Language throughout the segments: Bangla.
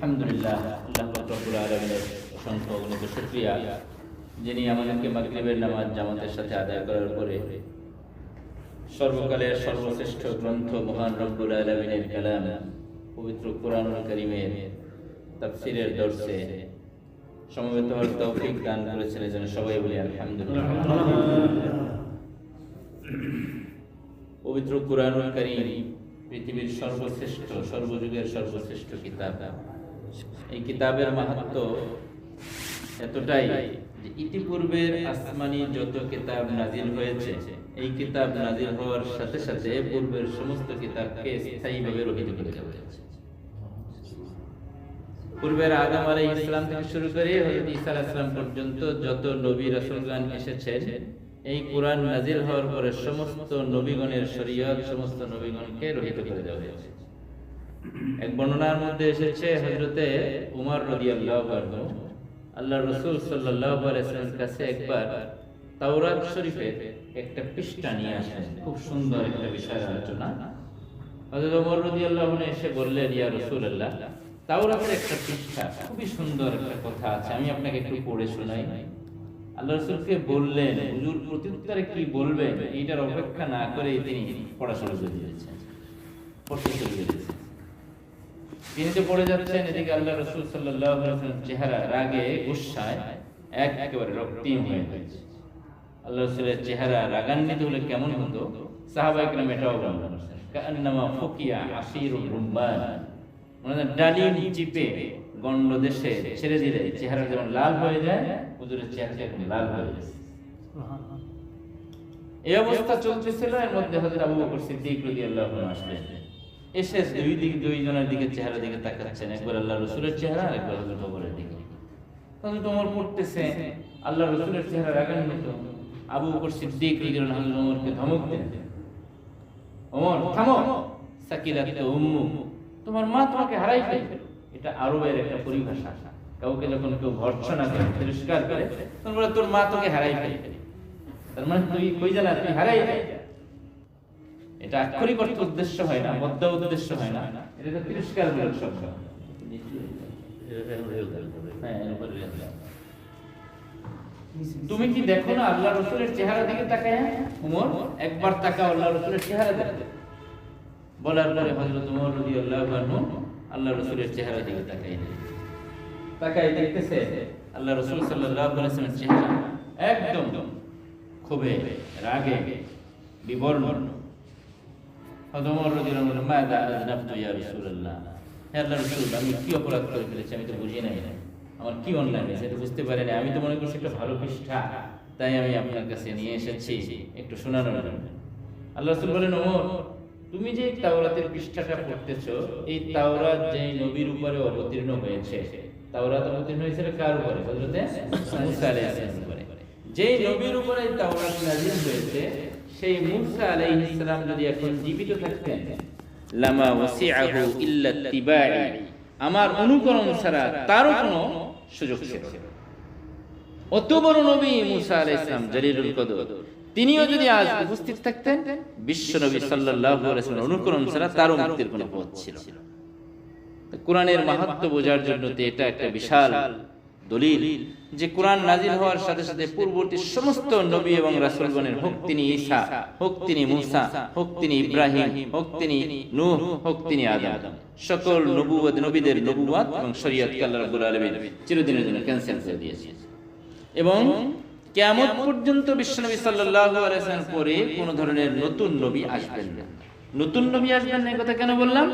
আলহামদুলিল্লাহ, আল্লাহ রাব্বুল আলামিনের অসংখ্য অগণিত শুকরিয়া, যিনি আমাদেরকে মাগরিবের নামাজ জামাতের সাথে আদায় করার পরে সর্বকালের সর্বশ্রেষ্ঠ গ্রন্থ মহান রব্বুল আলামিনের কালাম পবিত্র কোরআনুল কারীমের তাফসীরের দর্শে সমবেত হওয়ার তৌফিক দান করেছেন। এজন্য সবাই বলি আলহামদুলিল্লাহ। পবিত্র কোরআনুল কারীম পৃথিবীর সর্বশ্রেষ্ঠ, সর্বযুগের সর্বশ্রেষ্ঠ কিতাব। এই কিতাবের মাহাত্ম্য এতটাই যে ইতিপূর্বের আসমানি যত কিতাব নাজিল হয়েছে, এই কিতাব নাজিল হওয়ার সাথে সাথে পূর্বের সমস্ত কিতাবকে স্থায়ীভাবে রহিত করে দেওয়া হয়েছে। পূর্বের আদম আলাইহিস সালাম থেকে শুরু করে হযরত ঈসা আলাইহিস সালাম পর্যন্ত যত নবী রাসূলগণ এসেছেন, এই কোরআন নাজিল হওয়ার পরে সমস্ত নবীগণের শরীয়ত সমস্ত নবীগণকে রহিত করে দেওয়া হয়েছে। এক বর্ণনার মধ্যে এসেছে হযরতে উমর রাদিয়াল্লাহু আনহু আল্লাহর রাসূল সাল্লাল্লাহু আলাইহি ওয়াসাল্লামের কাছে একবার তাওরাত শরীফের একটা পৃষ্ঠা নিয়ে আসেন, খুব সুন্দর একটা বিষয়ের আলোচনা। হযরত উমর রাদিয়াল্লাহু আনহু এসে বললেন, ইয়া রাসূলুল্লাহ, তাওরাতের একটা পৃষ্ঠা খুবই সুন্দর একটা কথা আছে, আমি আপনাকে একটু পড়ে শোনাই। আল্লাহ রাসূলকে বললেন, হুজুর প্রত্যুত্তরে কি বলবেন এইটার অপেক্ষা না করে তিনি পড়াশোনা করে দিয়েছেন, পড়তে শুরু করেছেন। তিনি তো পড়ে যাচ্ছেন, এদিকে আল্লাহ রাসূল সাল্লাল্লাহু আলাইহি ওয়াসাল্লাম চেহারা রাগে গুসায় একেবারে রক্তিম হয়ে গেছে। আল্লাহ রাসূলের চেহারা রাগান্বিত হলে কেমন হতো সাহাবায়ে কেরাম এটাও বর্ণনা করেছেন, কান্নামা ফুকিয়া আসিরুর রুম্বান, মানে ডালিম চিপে গন্ড দেশে ছেড়ে দিলে চেহারা যেমন লাল হয়ে যায়, হুজুরের চেহারা এখন লাল হয়ে গেছে। এই অবস্থা চলতেছিল। এর মধ্যে হযরত আবু বকর সিদ্দিক রাদিয়াল্লাহু আনহু আসলেন। এসে দুইজনের দিকে চেহারা দিকে তাকাচ্ছেন, একবার আল্লাহ রাসূলের চেহারা আর একবার হযরত ওমরের দিকে। হযরত ওমর পড়তেছে, আল্লাহ রাসূলের চেহারা রাগান্বিত। আবু বকর সিদ্দিক রাদিয়াল্লাহু আনহু ওমরকে ধমক দেন, ওমর থামো, সাকিলাত উম্মু, তোমার মা তোমাকে হারাই ফেলবে। এটা আরবের একটা পরিভাষা, কাউকে যখন কেউ ভর্ৎসনা করে, তিরস্কার করে, তখন বলে তোর মা তোকে হারাই ফেলবে, তার মানে তুই কই জানা তুই হারাই ফেলবে। এটা আক্ষরিক অর্থ উদ্দেশ্য হয় না, মধ্যা উদ্দেশ্য হয় না, এটা একটা তিরস্কারমূলক শব্দ। তুমি কি দেখো না আল্লাহ রাসূলের চেহারা দিকে তাকায়? ওমর একবার তাকাও আল্লাহ রাসূলের চেহারা দেখতে। বলার পরে হযরত ওমর রাদিয়াল্লাহু আনহু আল্লাহ রাসূলের চেহারা দিকে তাকায় দেখতেছে আল্লাহ রাসূল সাল্লাল্লাহু আলাইহি ওয়াসাল্লামের চেহারা একদম ক্ষোভে রাগে বিবর্ণ। হযরত ওমর রাদিয়াল্লাহু আনহু মাযা আযনাবতু ইয়া রাসূলুল্লাহ, হে আল্লাহর রাসূল, আমি কি অপরাধ করে ফেলেছি, আমি তো বুঝি নাই, আমার কি অন্যায় হয়েছে এটা বুঝতে পারি না। আমি তো মনে করছি একটা ভালো পৃষ্ঠা, তাই আমি আপনার কাছে নিয়ে এসেছি একটু শোনানোর জন্য। আল্লাহ রাসূল বলেন, ওমর তুমি যে তাওরাতের পৃষ্ঠাটা পড়তেছো, এই তাওরাত যে নবীর উপরে অবতীর্ণ হয়েছে, তাওরাত অবতীর্ণ হয়েছিল কার উপরে? হযরতে মূসা আলাইহিস সালামের উপরে। যেই নবীর উপরে তাওরাত নাযিল হয়েছে, সেই মূসা আলাইহিস সালাম যদি এখন জীবিত থাকতেন, লামা ওয়াসিআহু ইল্লা ইত্তিবাই, আমার অনুকরণ ছাড়া তারও কোনো সুযোগ ছিল না। অত বড় নবী মূসা আলাইহিস সালাম জলিলুল কদর, তিনিও যদি আজ উপস্থিত থাকতেন, বিশ্ব নবী সাল্লাল্লাহু আলাইহি ওয়াসাল্লাম অনুকরণ ছাড়া তারও মুক্তির কোনো পথ ছিল না। কোরআনের মাহাত্ম্য বোঝার জন্য এটা একটা বিশাল দলিল যে কোরআন নাজিল হওয়ার সাথে সাথে পূর্ববর্তী সমস্ত নবী এবং রাসূলগণের, হোক তিনি ঈসা, হোক তিনি মূসা, হোক তিনি ইব্রাহিম, হোক তিনি নূহ, হোক তিনি আদম, সকল নবুয়ত নবীদের নবুয়ত এবং শরীয়তকে আল্লাহ রাব্বুল আলামিন চিরদিনের জন্য ক্যান্সেল করে দিয়েছেন। এবং কিয়ামত পর্যন্ত বিশ্বনবী সাল্লাল্লাহু আলাইহি ওয়াসাল্লাম পরে কোন ধরনের নতুন নবী আসবেন না। নতুন নবী আসবেন না, এই কথা কেন বললাম?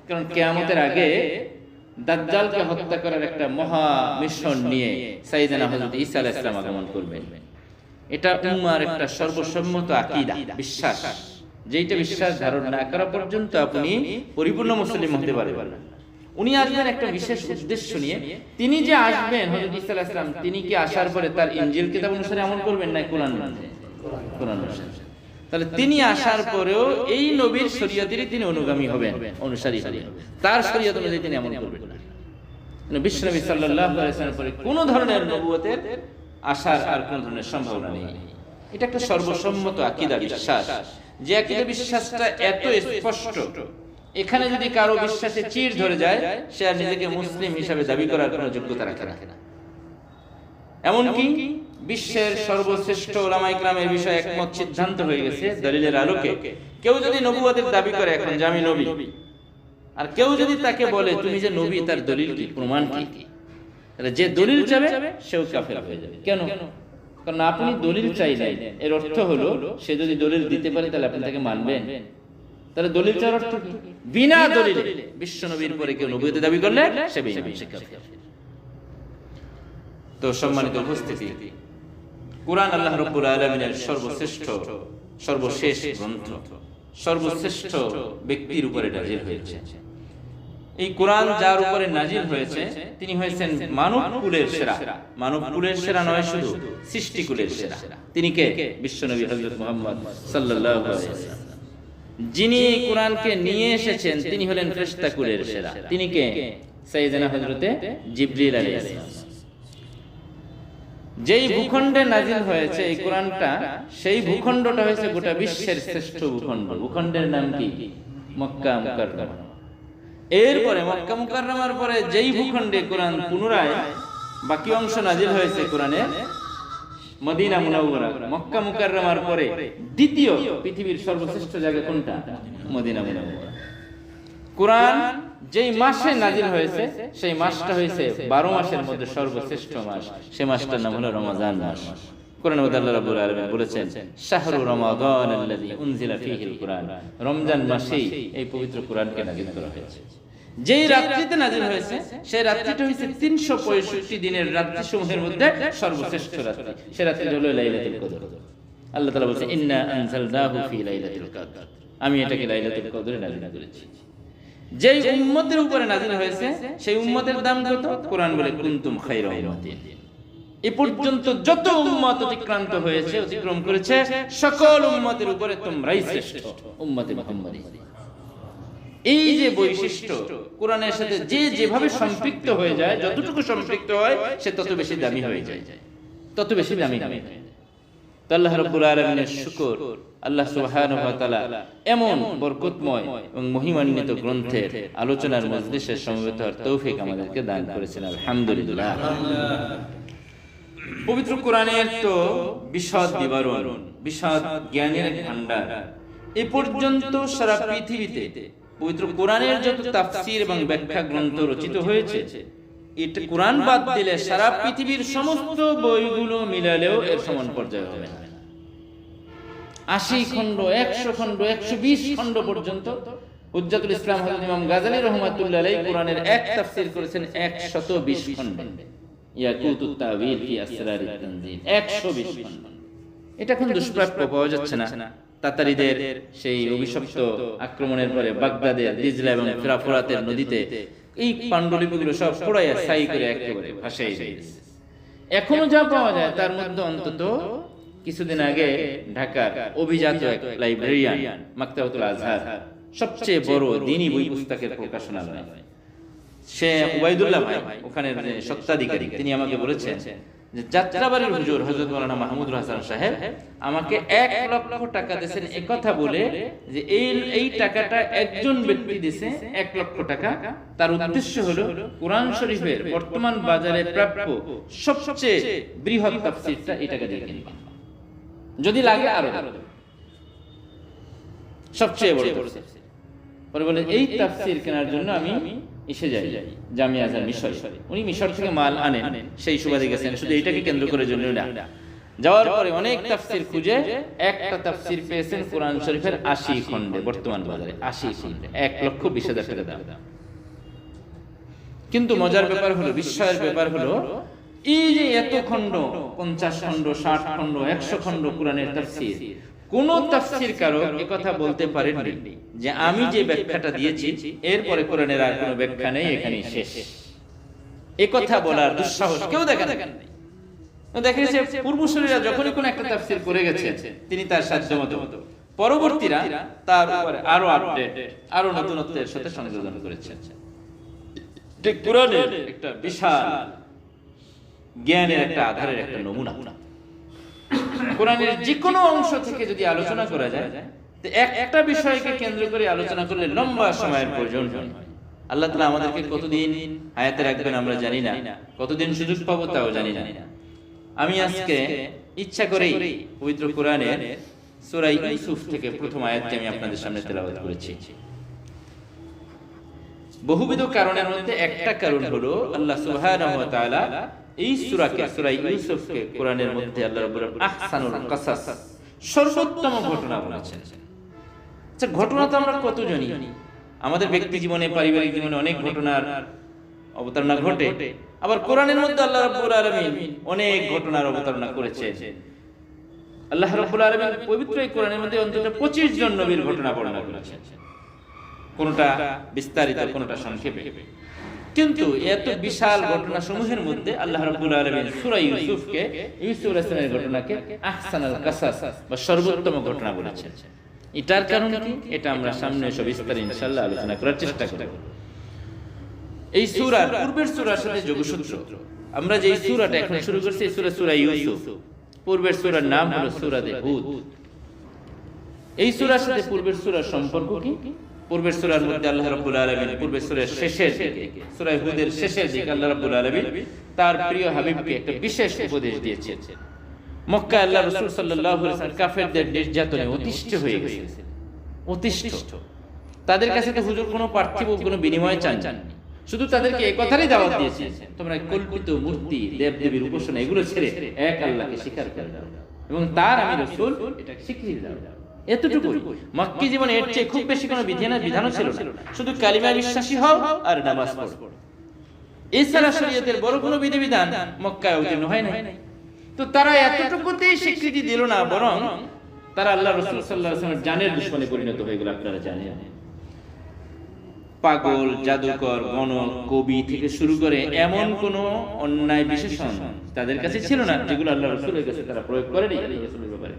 কারণ কিয়ামতের আগে দাজ্জালকে হত্যা করার একটা মহা মিশন নিয়ে সাইয়েদনা হযরত ঈসা আলাইহিস সালাম আগমন করবেন। এটা উম্মার একটা সর্বসম্মত আকীদা, বিশ্বাস, যেটা বিশ্বাস ধারণ না করা পর্যন্ত আপনি পরিপূর্ণ মুসলিম হতে পারবেন না। উনি আসবেন একটা বিশেষ উদ্দেশ্য নিয়ে। তিনি যে আসবেন হযরত ঈসা আলাইহিস সালাম, তিনি কি আসার পরে তার ইনজিল কিতাব অনুসারে আমল করবেন না কোরআন অনুসারে? তাহলে তিনি আসার পরেও এই নবীর শরীয়তেরই তিনি অনুগামী হবেন, অনুসারী হবেন, তার শরীয়ত অনুযায়ী তিনি আমল করবেন না। বিশ্ব নবী সাল্লাল্লাহু আলাইহি ওয়াসাল্লাম পরে কোন ধরনের নবুয়তের আসার আর কোন ধরনের সম্ভাবনা নেই। এটা একটা সর্বসম্মত আকীদা, বিশ্বাস, যে আকীদা বিশ্বাসটা এত স্পষ্ট এখানে যদি কারো বিশ্বাসে চিড় ধরে যায়, সে আর নিজেকে মুসলিম হিসাবে দাবি করার কোনো যোগ্যতা রাখে না। এমনকি বিশ্বের সর্বশ্রেষ্ঠ উলামায়ে কেরামের বিষয়ে একমত সিদ্ধান্ত হয়ে গেছে দলিলের আলোকে, কেউ যদি নবুয়তের দাবি করে এখন যে আমি নবী, আর কেউ যদি তাকে বলে তুমি যে নবী, তার দলিল কি, প্রমাণ কি, তাহলে যে দলিল চাবে সেও কাফের হয়ে যাবে। কেন? কারণ আপনি দলিল চাইলেন, এর অর্থ হলো সে যদি দলিল দিতে পারে তাহলে আপনি তাকে মানবেন। তাহলে দলিল চাওয়ার অর্থ কি? বিনা দলিলে বিশ্ব নবীর পরে কেউ নবুয়তের দাবি করলে সে বেঈমান, সে কাফের। তো সম্মানিত উপস্থিতি, কুরআন আল্লাহ রাব্বুল আলামিনের সর্বশ্রেষ্ঠ সর্বশেষ গ্রন্থ, সর্বশ্রেষ্ঠ ব্যক্তির উপরে নাজিল হয়েছে। এই কুরআন যার উপরে নাজিল হয়েছে তিনি হয়েছেন মানব কুলের সেরা। মানব কুলের সেরা নয়, শুধু সৃষ্টি কুলের সেরা। তিনি কে? বিশ্বনবী হযরত মুহাম্মদ সাল্লাল্লাহু আলাইহি ওয়াসাল্লাম। যিনি কুরআনকে নিয়ে এসেছেন তিনি হলেন ফেরেশতা কুলের সেরা। তিনি কে? সাইয়েদনা হযরতে জিবরিল আলাইহিস সালাম। যেই ভূখণ্ডে নাজিল হয়েছে এই কোরআনটা, সেই ভূখণ্ডটা হয়েছে গোটা বিশ্বের শ্রেষ্ঠ ভূখণ্ড। ভূখণ্ডের নাম কি? মক্কা মুকাররমা। এরপরে মক্কা মুকাররমার পরে যেই ভূখণ্ডে কোরআন পুনরায় বাকি অংশ নাজিল হয়েছে কোরআনের, মদিনা মুনাওয়ারা। মক্কা মুকাররমার পরে দ্বিতীয় পৃথিবীর সর্বশ্রেষ্ঠ জায়গা কোনটা? মদিনা মুনাওয়ারা। কোরআন যেই মাসে নাজিল হয়েছে সেই মাসটা হয়েছে 12 মাসের মধ্যে সর্বশ্রেষ্ঠ মাস। সেই মাসটার নাম হলো রমাদান মাস। কোরআনের মধ্যে আল্লাহ রাব্বুল আলামিন বলেছেন, শাহরু রমাদান আল্লাযী উনজিলা ফীহিল কুরআন। রমজান মাসেই এই পবিত্র কোরআনকে নাজিল করা হয়েছে। যেই রাত্রিতে নাজিল হয়েছে সেই রাত্রিটা হচ্ছে 365 দিনের রাত্রিসমূহের মধ্যে সর্বশ্রেষ্ঠ রাত্রি। সেই রাত্রিটা হলো লাইলাতুল কদর। আল্লাহ তাআলা বলেছেন, ইন্না আনজালনাহু ফী লাইলাতুল কদর। আমি এটাকে লাইলাতুল কদরে নাজিল করেছি। যেই উম্মতের উপরে নাজিল হয়েছে সেই উম্মতের দাম কত? কোরআন বলে কুনতুম খায়রা উম্মাতিন। এ পর্যন্ত যত উম্মত অতিক্রান্ত হয়েছে, অতিক্রম করেছে, সকল উম্মতের উপরে তোমরাই শ্রেষ্ঠ, উম্মতে মুহাম্মাদী। এই যে বৈশিষ্ট্য, কোরআনের সাথে যে যেভাবে সম্পৃক্ত হয়ে যায়, যতটুকু সম্পৃক্ত হয় সে তত বেশি দামি হয়ে যায়, তত বেশি দামি হয়ে যায়। তো আল্লাহ রাব্বুল আলামিনের শুকর, আল্লাহ সুবহানাহু ওয়া তাআলা এমন বরকতময় এবং মহিমান্বিত গ্রন্থের আলোচনার মজলিসে সমবেত হওয়ার তৌফিক আমাদেরকে দান করেছেন, আলহামদুলিল্লাহ। পবিত্র কোরআনের তো বিশদ বিবরণ, বিশদ জ্ঞানের ভান্ডার। এ পর্যন্ত সারা পৃথিবীতে পবিত্র কোরআনের যত তাফসীর এবং ব্যাখ্যা গ্রন্থ রচিত হয়েছে, এটা কোরআন বাদ দিলে সারা পৃথিবীর সমস্ত বইগুলো মিলালেও এর সমান পর্যায়ে হবে না। 80 খণ্ড, 100 খণ্ড, 120 খণ্ড পর্যন্ত হুজ্জাতুল ইসলাম হযরত ইমাম গাযালী রাহমাতুল্লাহ আলাইহি কোরআনের এক তাফসীর করেছেন 120 খণ্ডে। ইয়াকুতুত তাওয়িল ফি আসরারিত তানজিল 120 খণ্ড। এটা এখন দুষ্প্রাপ্য, পাওয়া যাচ্ছে না। তাতারীদের সেই অভিশপ্ত আক্রমণের পরে বাগদাদের দিজলা এবং ফোরাতের নদীতে এই পাণ্ডুলিপিগুলো সব পোড়াইয়া ছাই করে একেবারে ভাসাই দিয়েছে। এখনো যা পাওয়া যায় তার মধ্যে অন্তত কিছুদিন আগে ঢাকার অভিজাত এক লাইব্রেরিয়ান মাকতাবাতুল আজহার, সবচেয়ে বড় দ্বীনি বই পুস্তকের প্রকাশনালয়, সে ওবাইদুল্লাহ ভাই, ওখানের যে সত্ত্বাধিকারী, তিনি আমাকে বলেছেন যে যাত্রাবাড়ির হুজুর হযরত মাওলানা মাহমুদুল হাসান সাহেব আমাকে 1 লক্ষ টাকা দিয়েছেন, একথা বলে যে এই টাকাটা একজন ব্যক্তি দিয়েছে 1 লক্ষ টাকা। তার উদ্দেশ্য হলো কোরআন শরীফের বর্তমান বাজারে প্রাপ্য সবচেয়ে বৃহৎ তাফসীরটা এই টাকা দিয়ে কিনবা, যদি লাগে আরো সবচেয়ে বড় তাফসীর। পরে বলে এই তাফসীর কেনার জন্য আমি এসে যাই জামিয়া আজহার মিশরে। উনি মিশর থেকে মাল আনেন, সেই সুবাদে গেছেন, শুধু এইটাকে কেন্দ্র করে জন্য না। যাওয়ার পরে অনেক তাফসীর খুঁজে একটা তাফসীর পেয়েছেন কোরআন শরীফের 80 খণ্ডে, বর্তমান বাজারে 80 খণ্ডে 1,20,000 টাকা দাম। কিন্তু মজার ব্যাপার হলো, বিস্ময়ের ব্যাপার হলো, এই যে এত খণ্ড, 50 খণ্ড, 60 খণ্ড, 100 খণ্ড কোরআনের তাফসীর, কোন তাফসীরকারক একথা বলতে পারেননি যে আমি যে ব্যাখ্যাটা দিয়েছি এরপরে কোরআনের আর কোনো ব্যাখ্যা নেই, এখানেই শেষ। একথা বলার দুঃসাহস কেউ দেখেন নাই। দেখা গেছে পূর্বসূরীরা যখনই কোনো একটা তাফসীর করে গেছে তিনি তার সাধ্যমতো পরবর্তীরা তার উপরে আরো আপডেট, আরো নতুনত্বের সাথে সংযোজন করেছেন। ঠিক কোরআনের একটা বিশাল জ্ঞানের একটা আধারের একটা নমুনা। কোরআনের যে কোনো অংশ থেকে যদি আলোচনা করা যায় তো একটা বিষয়কে কেন্দ্র করে আলোচনা করলে লম্বা সময়ের প্রয়োজন হয়। আল্লাহ তাআলা আমাদেরকে কতদিন হায়াতে রাখবেন আমরা জানি না, কতদিন সুযোগ পাবো তাও জানি না। আমি আজকে ইচ্ছা করেই পবিত্র কোরআনের সূরা ইউসুফ থেকে প্রথম আয়াতটি আমি আপনাদের সামনে তেলাওয়াত করেছি। বহুবিধ কারণের মধ্যে একটা কারণ হলো আল্লাহ সুবহানাহু ওয়া তাআলা এই সূরাকে, সূরা ইউসুফকে কোরআনের মধ্যে আল্লাহ রাব্বুল আলামিন আহসানুল কাসাস, সর্বোত্তম ঘটনা বলেছেন। আচ্ছা, ঘটনা তো আমরা কত জানি, আমাদের ব্যক্তি জীবনে, পারিবারিক জীবনে অনেক ঘটনার অবতারণা ঘটে। আবার কোরআনের মধ্যে আল্লাহ রাব্বুল আলামিন অনেক ঘটনার অবতারণা করেছেন। আল্লাহ রাব্বুল আলামিন পবিত্র এই কোরআনের মধ্যে অন্তত 25 জন নবীর ঘটনা বর্ণনা করেছেন, কোনটা বিস্তারিত, কোনটা সংক্ষেপে। কিন্তু এত বিশাল ঘটনা সমূহের মধ্যে আল্লাহ রাব্বুল আলামিন সূরা ইউসুফকে, ইউসুফ আলাইহিস সালামের ঘটনাকে আহসানুল কাসাস বা সর্বোত্তম ঘটনা বলেছেন। এটার কারণ কি, এটা আমরা সামনে সব বিস্তারিত ইনশাআল্লাহ আলোচনা করার চেষ্টা করব। এই সূরার পূর্বের সূরার সাথে যোগসূত্র, আমরা যে সূরাটা এখন শুরু করছি, এই সূরা ইউসুফ, পূর্বের সূরার নাম হলো সূরা হুদ। এই সূরার সাথে পূর্বের সূরার সম্পর্ক কি? পূর্বের সূরার মধ্যে আল্লাহ রাব্বুল আলামিন পূর্বের সূরার শেষের দিকে, সূরা হুদের শেষের দিকে আল্লাহ রাব্বুল আলামিন তার প্রিয় হাবিবকে একটা বিশেষ উপদেশ দিয়েছেন। মক্কা আল্লাহ রাসূল সাল্লাল্লাহু আলাইহি ওয়াসাল্লাম কাফেরদের নির্যাতনে অতিষ্ঠ হয়ে গেছেন, অতিষ্ঠ। তাদের কাছে তো হুজুর কোনো পার্থিব কোনো বিনিময় চাননি, শুধু তাদেরকে এই কথারই দাওয়াত দিয়েছেন, তোমরা কল্পিত মূর্তি, দেবদেবীর উপাসনা এগুলো ছেড়ে এক আল্লাহকে স্বীকার করে দাও এবং তার আমি রাসূল এটা স্বীকৃতি দাও। এতটুকুই। মক্কি জীবনে এর চেয়ে খুব বেশি কোনো বিধানও ছিল না, শুধু কালিমা বিশ্বাসী হও আর নামাজ পড়ো। এছাড়া শরীয়তের বড় কোনো বিধিবিধান মক্কায় অবতীর্ণ হয় নাই। তো তারা এতটুকুতেই স্বীকৃতি দিল না, বরং তারা আল্লাহ রাসূল সাল্লাল্লাহু আলাইহি ওয়াসাল্লামের জানের দুশমনে পরিণত হয়ে গেল। আপনারা জানেন, পাগল, জাদুকর, গণক, কবি থেকে শুরু করে এমন কোন অন্যায় বিশেষণ তাদের কাছে ছিল না যেগুলো আল্লাহ রাসূলের কাছে তারা প্রয়োগ করেনি আলাইহিস রাসূলের ব্যাপারে।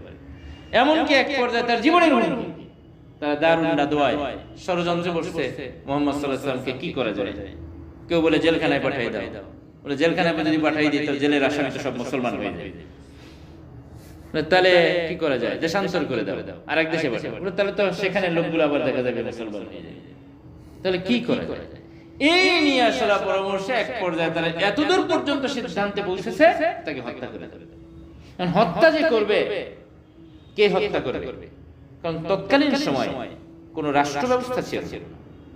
এমনকি এক পর্যায়ে তার জীবনের হুমকি, তারা দারুন নাদওয়ায় ষড়যন্ত্র করছে মুহাম্মদ সাল্লাল্লাহু আলাইহি ওয়াসাল্লামকে কি করা যায়। কেউ বলে জেলখানায় পাঠিয়ে দাও, বলে জেলখানায় যদি পাঠিয়ে দিই তাহলে জেলের আসামি তো সব মুসলমান হয়ে যাবে, তাহলে কি করা যায়, দেশান্তর করে দাও, আরেক দেশে পাঠাও, তাহলে তো সেখানে লোকগুলো আবার দেখা যাবে মুসলমান হয়ে যাবে, তাহলে কি করা যায়। এই নিয়ে আসলে পরামর্শে এক পর্যায়ে তারা এতদূর পর্যন্ত সিদ্ধান্তে পৌঁছেছে তাকে হত্যা করে দেবে। কারণ হত্যা যে করবে, কে হত্যা করবে? কারণ তৎকালীন সময় কোন রাষ্ট্র ব্যবস্থা ছিল,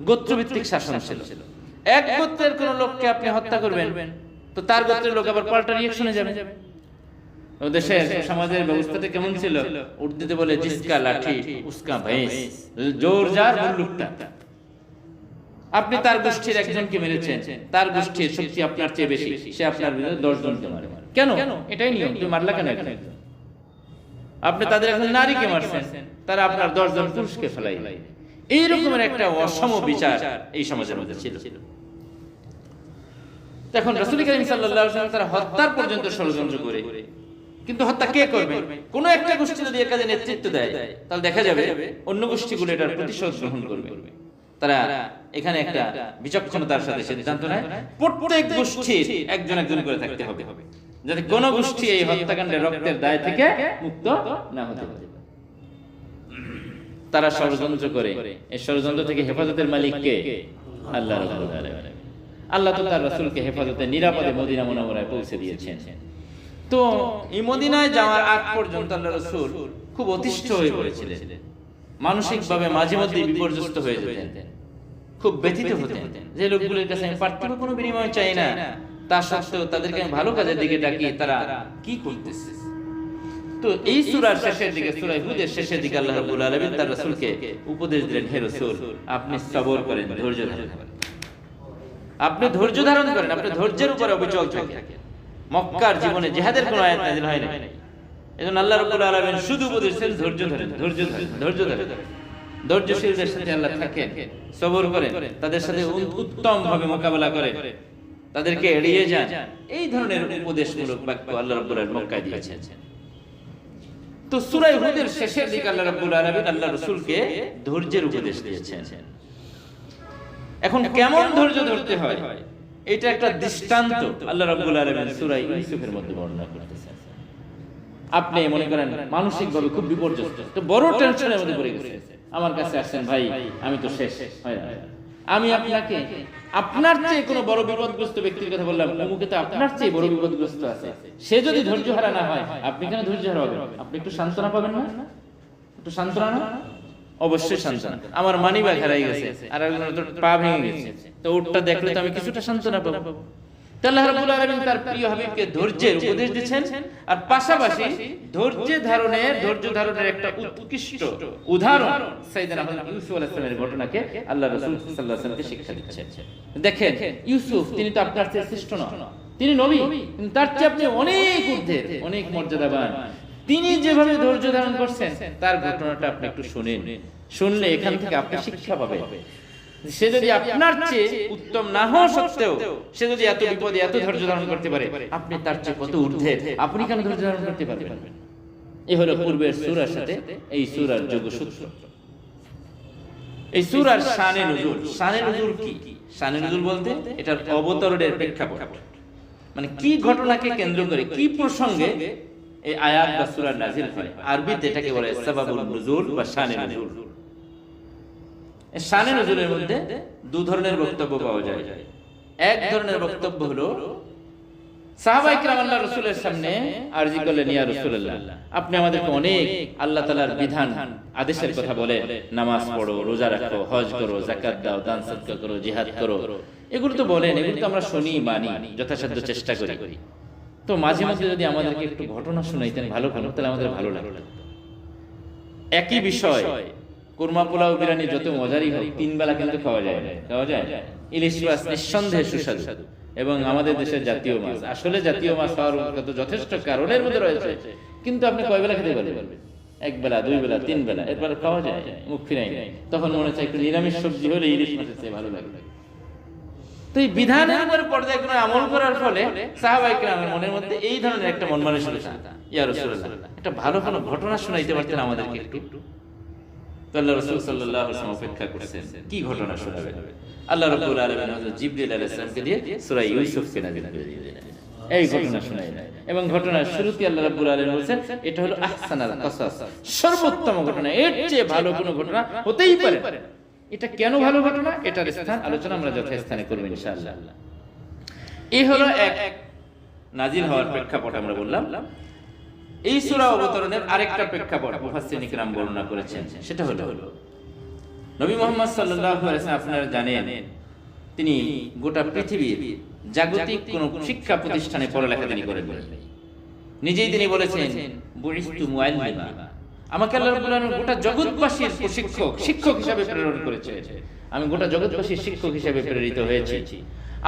গোত্রভিত্তিক শাসন ছিল। এক গোত্রের কোন লোককে আপনি হত্যা করবেন তো তার গোত্রের লোক আবার পাল্টা রিঅ্যাকশনে যাবে। দেশের সমাজের ব্যবস্থাটা কেমন ছিল? উর্দুতে বলে জিসকা লাঠি উসকা ভैंस, জোর যার মুল্লুকটা। আপনি তার গোষ্ঠীর একজনকে মেরেছেন, তার গোষ্ঠীর শক্তি আপনার চেয়ে বেশি, সে আপনার বিরুদ্ধে 10 জনকে মারে। কেন? এটাই নিয়ম। তুমি মারলা কেন একজন? আপনি তাদের একজন নারীকে মারছেন, তারা আপনার 10 জন পুরুষকে ফেলাই। এই রকমের একটা অসম বিচার এই সমাজের মধ্যে ছিল। এখন রাসূল কারীম সাল্লাল্লাহু আলাইহি ওয়াসাল্লাম তারা হত্যার পর্যন্ত ষড়যন্ত্র করে, কিন্তু হত্যা কে করবে? কোন একটা গোষ্ঠী যদি এর কাজে নেতৃত্ব দেয় তাহলে দেখা যাবে অন্য গোষ্ঠীগুলো এটার প্রতিশোধ গ্রহণ করবে। তারা এখানে একটা বিচক্ষণতার সাথে সিদ্ধান্ত নেয় প্রত্যেক গোষ্ঠীর একজন একজন করে থাকতে হবে, যাতে কোন গোষ্ঠী এই হত্যাকাণ্ডের রক্তের দায় থেকে মুক্ত না হতে পারে। তারা ষড়যন্ত্র করে, এই ষড়যন্ত্র থেকে হেফাজতের মালিক কে? আল্লাহ রাব্বুল আলামিন। আল্লাহ তো তার রাসূলকে হেফাজতে নিরাপদে মদিনা মুনাওয়ারায় পৌঁছে দিয়েছেন। তো এই মদিনায় যাওয়ার আগ পর্যন্ত আল্লাহ রাসূল খুব অতিষ্ঠ হয়ে পড়েছিলেন, মানসিকভাবে মাঝে মধ্যে বিপর্যস্ত হয়ে যেতেন, খুব ব্যথিত হতেন যে লোকগুলোর কাছে আমি পার্থিব কোনো বিনিময় চাই না, তা সত্ত্বেও তাদেরকে আমি ভালো কাজের দিকে ডাকি, তারা কি করতেছে। তো এই সূরার শেষের দিকে, সূরা হুদের শেষের দিকে আল্লাহ রাব্বুল আলামিন তার রাসূলকে উপদেশ দিলেন, হে রাসূল আপনি সবর করেন, ধৈর্য ধারণ করেন, আপনি ধৈর্য ধারণ করেন, আপনি ধৈর্যের উপরে অবিচল থাকেন। মক্কার জীবনে জিহাদের কোনো আয়াত নাযিল হয় না, এজন্য আল্লাহ রাব্বুল আলামিন শুধু উপদেশ দেন ধৈর্য ধরেন, ধৈর্য ধরেন, ধৈর্য ধরেন। ধৈর্যশীলদের সাথে আল্লাহ থাকেন, সবর করেন, তাদের সাথে উত্তম ভাবে মোকাবেলা করেন, তাদেরকে এড়িয়ে যান। এই ধরনের উপদেশমূলক বাক্য আল্লাহ রাব্বুল আলামিন মক্কায় দিয়েছেন। তো সূরা হুদের শেষের দিকে আল্লাহ রাব্বুল আলামিন আল্লাহ রাসূলকে ধৈর্যের উপদেশ দিয়েছেন। এখন কেমন ধৈর্য ধরতে হয় এটা একটা দৃষ্টান্ত আল্লাহ রাব্বুল আলামিন সূরা ইউসুফের মধ্যে বর্ণনা করতেছেন। আপনি মনে করেন মানসিকভাবে খুব বিপর্যস্ত, তো বড় টেনশনের মধ্যে পড়ে গেছে, আমার কাছে আসছেন, ভাই আমি তো শেষ, হয় না, আমি আপনাকে আপনার চেয়ে কোনো বড় বিপদগ্রস্ত ব্যক্তির কথা বললাম, অমুকে তো আপনার চেয়ে বড় বিপদগ্রস্ত আছে, সে যদি ধৈর্য হারা না হয়, আপনি কেন ধৈর্য হারা হবেন? আপনি একটু সান্ত্বনা পাবেন না? একটু সান্ত্বনা না? অবশ্যই সান্ত্বনা। আমার মানি ব্যাগ হারাই গেছে, আর একজনের তো পা ভেঙে গেছে, তো ওটা দেখলে তো আমি কিছুটা সান্ত্বনা পাবো। আল্লাহ রাব্বুল আলামিন তার প্রিয় হাবিবকে ধৈর্যের উপদেশ দিচ্ছেন, আর পাশাপাশি ধৈর্য ধারণের একটা উৎকৃষ্ট উদাহরণ সাইয়েদনা হযরত ইউসুফ আলাইহিস সালামের ঘটনাকে আল্লাহ রাসূল সাল্লাল্লাহু আলাইহি ওয়াসাল্লামকে শিক্ষা দিচ্ছেন। দেখেন, ইউসুফ তিনি তো আপনার চেয়ে শ্রেষ্ঠ নন, তিনি নবী, কিন্তু তার চেয়ে আপনি অনেক ঊর্ধ্বের, অনেক মর্যাদাবান। তিনি যেভাবে ধৈর্য ধারণ করছেন, তার ঘটনাটা আপনি একটু শুনেন, শুনলে এখান থেকে আপনি শিক্ষা পাবেন। সে যদি আপনার চেয়ে উত্তম না হওয়া সত্ত্বেও সে যদি এত বিপদে এত ধৈর্য ধারণ করতে পারে, আপনি তার চেয়ে কত ঊর্ধ্বে, আপনি কেন ধৈর্য ধারণ করতে পারবেন? এই হলো পূর্বের সূরার সাথে এই সূরার যোগসূত্র। এই সূরার শানে নুজুল। শানে নুজুল কি? শানে নুজুল বলতে এটার অবতরণের প্রেক্ষাপট, মানে কি ঘটনাকে কেন্দ্র করে, কি প্রসঙ্গে এই আয়াত বা সূরা নাযিল হয়। আরবিতে এটাকে বলে সাবাবুন নুজুল বা শানে নুজুল। শানে নুজুলের মধ্যে দুই ধরনের বক্তব্য পাওয়া যায়। এক ধরনের বক্তব্য হলো সাহাবায়ে কেরাম আল্লাহর রাসূলের সামনে আরজি করলেন, ইয়া রাসূলুল্লাহ, আপনি আমাদেরকে অনেক আল্লাহ তাআলার বিধান আদেশের কথা বলেন, নামাজ পড়ো, রোজা রাখো, হজ করো, যাকাত দাও, দান সদকা করো, জিহাদ করো, এগুলো তো বলেন, এগুলো তো আমরা শুনি, মানি, যথাসাধ্য চেষ্টা করি। তো মাঝে মাঝে যদি আমাদেরকে একটু ঘটনা শোনাইতেন ভালো হতো, তাহলে আমাদের ভালো লাগতো। একই বিষয়, কুরমা পোলাও বিরিয়ানি যত মজারই হোক, তিন বেলা কিন্তু খাওয়া যায়। ইলিশ মাছ নিঃসন্দেহে সুস্বাদু এবং আমাদের দেশের জাতীয় মাছ। আসলে জাতীয় মাছ হওয়ার কত যথেষ্ট কারণের মধ্যে রয়েছে, কিন্তু আপনি কয় বেলা খেতে পারবেন? এক বেলা, দুই বেলা, তিন বেলা, এরপর খাওয়া যায়, মুখ ফিরাই নাই। তখন মনে হচ্ছে একটু নিরামিষ সবজি হলে ইলিশ মাছের চেয়ে ভালো লাগে। তো এই বিধানের উপর পর্যায়ক্রমে আমল করার ফলে সাহাবায়ে কেরামের মনের মধ্যে এই ধরনের একটা মন মানসিকতা, ইয়া রাসূলুল্লাহ, একটা ভালো কোনো ঘটনা শোনাইতে পারতেন আমাদেরকে একটু। আল্লাহ রাসূল সাল্লাল্লাহু আলাইহি ওয়াসাল্লাম অপেক্ষা করছেন, কি ঘটনা শোনাবেন। আল্লাহ রাব্বুল আলামিন হযরত জিবরিল আলাইহিস সালামকে দিয়ে সূরা ইউসুফকে নাযিল করে দিলেন, এই ঘটনা শোনাইলেন। এবং ঘটনার শুরুতে আল্লাহ রাব্বুল আলামিন বলেন, এটা হলো আহসানাল কাসাস, সর্বোত্তম ঘটনা, এর চেয়ে ভালো কোনো ঘটনা হতেই পারে না। এটা কেন ভালো ঘটনা, এটার স্থান আলোচনা আমরা যথাস্থানে করব ইনশাআল্লাহ। এই হলো এক নাযিল হওয়ার প্রেক্ষাপট আমরা বললাম। এই সূরা অবতরণের আরেকটা প্রেক্ষাপট মুফাসসিরিন কিরাম বর্ণনা করেছেন, সেটা হলো নবী মুহাম্মদ সাল্লাল্লাহু আলাইহি ওয়াসাল্লাম, আপনারা জানেন, তিনি গোটা পৃথিবীর জাগতিক কোন শিক্ষা প্রতিষ্ঠানে পড়ালেখা তিনি করেন। নিজেই তিনি বলেছেন, বুইস্তু মুআল্লিমা, আমাকে আল্লাহ রাব্বুল আলামিন গোটা জগৎবাসীর শিক্ষক হিসেবে প্রেরণ করেছেন, আমি গোটা জগৎবাসীর শিক্ষক হিসেবে প্রেরিত হয়েছি।